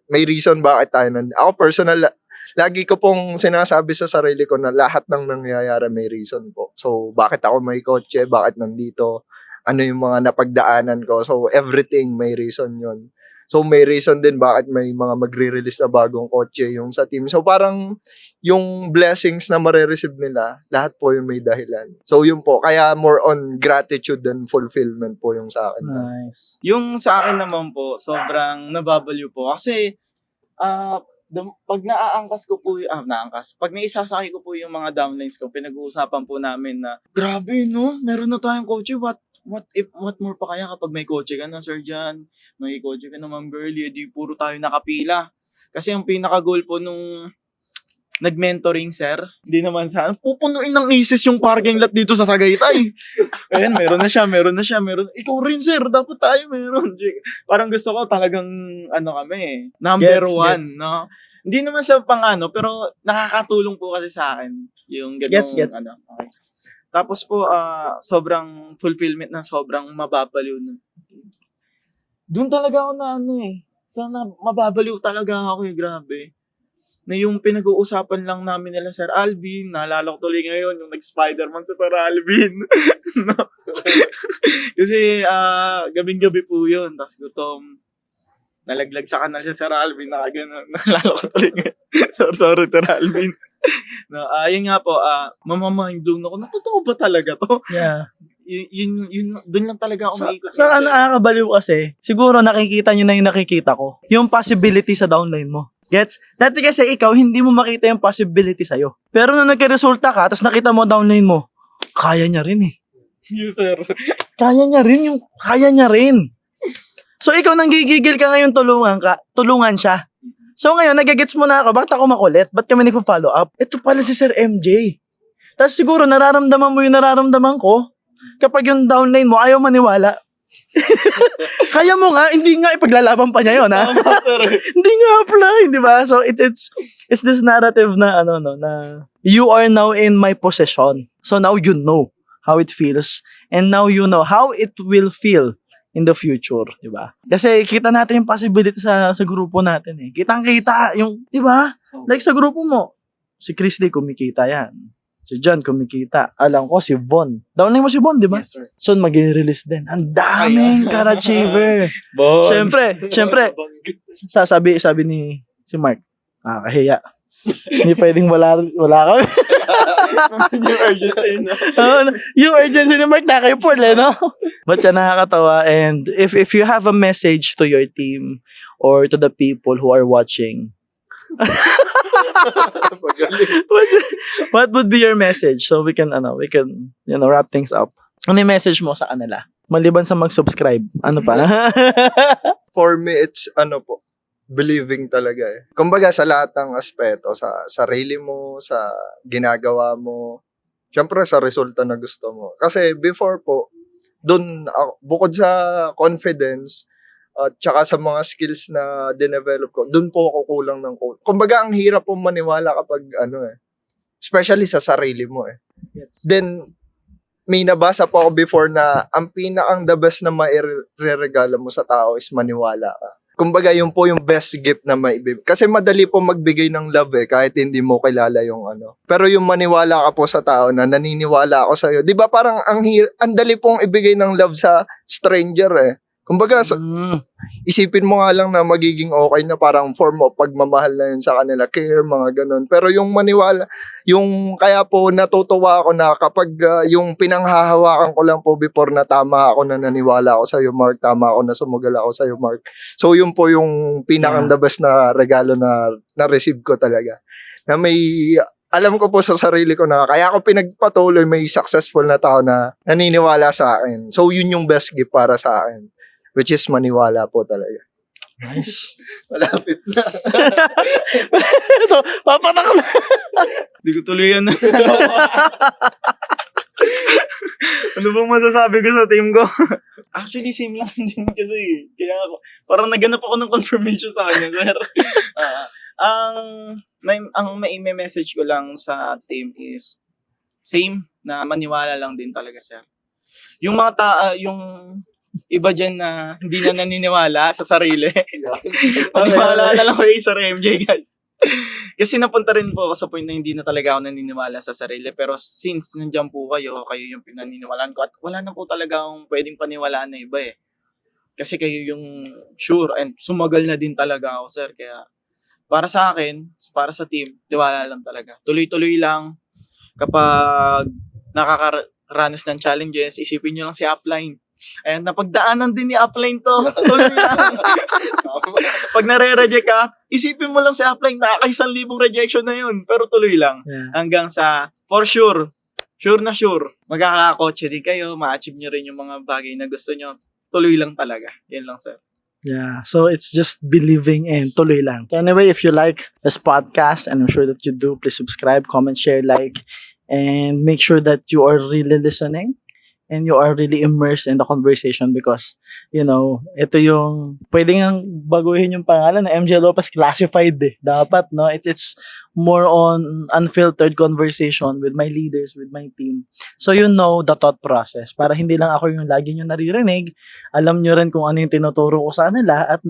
may reason bakit tayo Ako personal, lagi ko pong sinasabi sa sarili ko na lahat ng nangyayari may reason po. So, bakit ako may kotse? Bakit nandito? Ano yung mga napagdaanan ko? So, everything may reason yun. So, may reason din bakit may mga magre-release na bagong kotse yung sa team. So, parang yung blessings na marireceive nila, lahat po yung may dahilan. So, yun po. Kaya more on gratitude than fulfillment po yung sa akin. Nice. Yung sa akin naman po, sobrang nababaliw po. Kasi, pag naaangkas ko po pag naisasakay ko po yung mga downlines ko, pinag-uusapan po namin na, grabe no, meron na tayong kotse, what more pa kaya kapag may kotse ka na, Sir John? May kotse ka na, Ma'am Girlie, di puro tayo nakapila. Kasi ang pinaka-goal po nung nag-mentoring, sir, hindi naman sana, pupunuin ng ISIS yung parking lot dito sa Tagaytay. Ayan, meron na siya. Ikaw rin, sir, dapat tayo meron. Parang gusto ko talagang, kami, number one, no? Hindi naman sa pero nakakatulong po kasi sa akin. Yung ganong, Gets. Okay. Tapos po, sobrang fulfillment na sobrang mababaliw. Doon talaga ako na sana mababaliw talaga ako grabe. Na yung pinag-uusapan lang namin nila Sir Alvin, naalala ko tuloy ngayon, yung nag-Spider-Man sa Sir Alvin. No? Kasi gabing-gabi po yun, tapos gutom. Nalaglag sa kanal si Sir Alvin, naalala ko tuloy ngayon. Sorry Sir Alvin. No, yun nga po, mamamindblown ako, totoo ba talaga to? Yeah. Yun, doon lang talaga ako maikot. Sa nakakabaliw kasi, siguro nakikita nyo na yung nakikita ko. Yung possibility sa downline mo. Gets? Dati kasi ikaw, hindi mo makita yung possibility sa'yo. Pero nung nagka-resulta ka, tapos nakita mo downline mo, kaya niya rin eh. Yes, sir. Kaya niya rin. So ikaw nang gigigil ka ngayon tulungan siya. So ngayon, nagagets mo na ako, bakit ako makulit? Ba't kami nagpo-follow up? Ito pala si Sir MJ. Tapos siguro nararamdaman mo yung nararamdaman ko. Kapag yung downline mo, ayaw maniwala. Kaya mo nga, hindi nga ipaglalaban pa niya yun, ha? Hindi nga apply, di ba? So it's this narrative na na you are now in my possession. So now you know how it feels and now you know how it will feel in the future, di ba? Kasi kita natin yung possibility sa grupo natin eh. Kitang-kita yung, di ba? Like sa grupo mo, si Chris Lee kumikita yan. Si John kumikita. Alam ko si Von. Downline mo si Von, di ba? Yes, sir. So mag-release din. Ang daming Karachiever. Siyempre, sabi ni si Mark, kahiya. Hindi pwedeng wala kami. Yung urgency, no? Yung urgency ni Mark na kayo Paul, no? But yan, nakakatawa. And if you have a message to your team or to the people who are watching, what would be your message? So we can wrap things up. Ano yung message mo sa kanila? Maliban sa mag-subscribe. Ano pa? For me, it's believing talaga eh. Kumbaga sa lahat ng aspeto, sa sarili mo, sa ginagawa mo, Syempre sa resulta na gusto mo. Kasi before po, doon, bukod sa confidence, at tsaka sa mga skills na dinevelop ko, doon po ako kulang ng code. Kumbaga, ang hirap po maniwala kapag especially sa sarili mo eh. Yes. Then, may nabasa po ako before na ang pinakang the best na maireregalo mo sa tao is maniwala ka. Kumbaga, yun po yung best gift na maibibigay. Kasi madali po magbigay ng love eh, kahit hindi mo kilala yung Pero yung maniwala ka po sa tao na naniniwala ako sa'yo. Di ba parang ang dali pong ibigay ng love sa stranger eh. Kumbaga, isipin mo nga lang na magiging okay na parang form of pagmamahal na yun sa kanila, care, mga ganun. Pero yung maniwala, yung kaya po natutuwa ako na kapag yung pinanghahawakan ko lang po before na tama ako na naniwala ako sa'yo, Mark, tama ako na sumugal ako sa'yo, Mark. So yun po yung pinakang the best na regalo na na-receive ko talaga. Na may alam ko po sa sarili ko na kaya ako pinagpatuloy may successful na tao na naniniwala sa akin. So yun yung best gift para sa akin. Which is maniwala po talaga. Nice. Malapit na. Ito, papatak na. Hindi ko tuloy yan. Ano bang masasabi ko sa team ko? Actually, same lang din kasi. Kaya parang naganap ako ng confirmation sa kanya, sir. Ang may message ko lang sa team is same na maniwala lang din talaga, sir. Yung mga yung iba dyan na hindi na naniniwala sa sarili. Maniwala na lang kayo sa MJ, guys. Kasi napunta rin po ako sa point na hindi na talaga ako naniniwala sa sarili. Pero since nandiyan po kayo yung pinaniniwalaan ko. At wala na po talaga akong pwedeng paniwalaan na iba eh. Kasi kayo yung sure and sumagal na din talaga ako, sir. Kaya para sa akin, para sa team, tiwala lang talaga. Tuloy-tuloy lang. Kapag nakakaranas ng challenges, isipin nyo lang si Upline. Ayan, napagdaanan din ni Upline to. Tuloy lang. Pag nare-reject ka, isipin mo lang si Upline, nakaka-1,000 rejection na yun. Pero tuloy lang. Yeah. Hanggang sa, for sure na sure, magkakakotse din kayo, ma-achieve nyo rin yung mga bagay na gusto nyo. Tuloy lang talaga. Yan lang, sir. Yeah, so it's just believing and tuloy lang. So anyway, if you like this podcast, and I'm sure that you do, please subscribe, comment, share, like, and make sure that you are really listening and you are really immersed in the conversation because, you know, ito yung, pwede nga baguhin yung pangalan na MJ Lopez Classified eh. Dapat, no? It's more on unfiltered conversation with my leaders, with my team. So you know the thought process. Para hindi lang ako yung lagi nyo naririnig, alam nyo rin kung ano yung tinuturo ko sa kanila at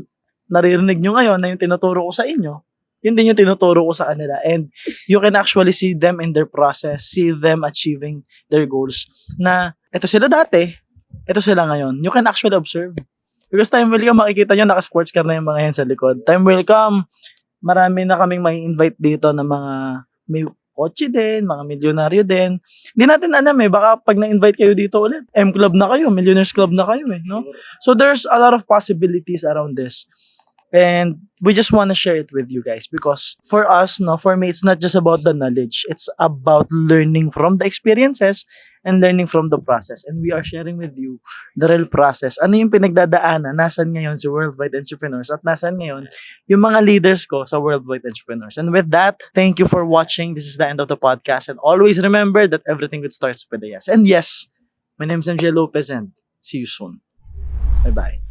naririnig nyo ngayon na yung tinuturo ko sa inyo. Yun din yung tinuturo ko sa kanila. And you can actually see them in their process, see them achieving their goals. Na, ito sila dati, ito sila ngayon. You can actually observe. Because time will come, makikita nyo, naka-sports car na yung mga yan sa likod. Time will come, marami na kaming may invite dito na mga may kotse din, mga milyonaryo din. Hindi natin alam eh, baka pag na-invite kayo dito ulit, M-Club na kayo, Millionaires Club na kayo eh, no? So there's a lot of possibilities around this. And we just want to share it with you guys because for us, no, for me, it's not just about the knowledge. It's about learning from the experiences and learning from the process. And we are sharing with you the real process. Ano yung pinagdadaanan? Nasaan ngayon si Worldwide Entrepreneurs? At nasaan ngayon yung mga leaders ko sa Worldwide Entrepreneurs? And with that, thank you for watching. This is the end of the podcast. And always remember that everything good starts with a yes. And yes, my name is MJ Lopez and see you soon. Bye-bye.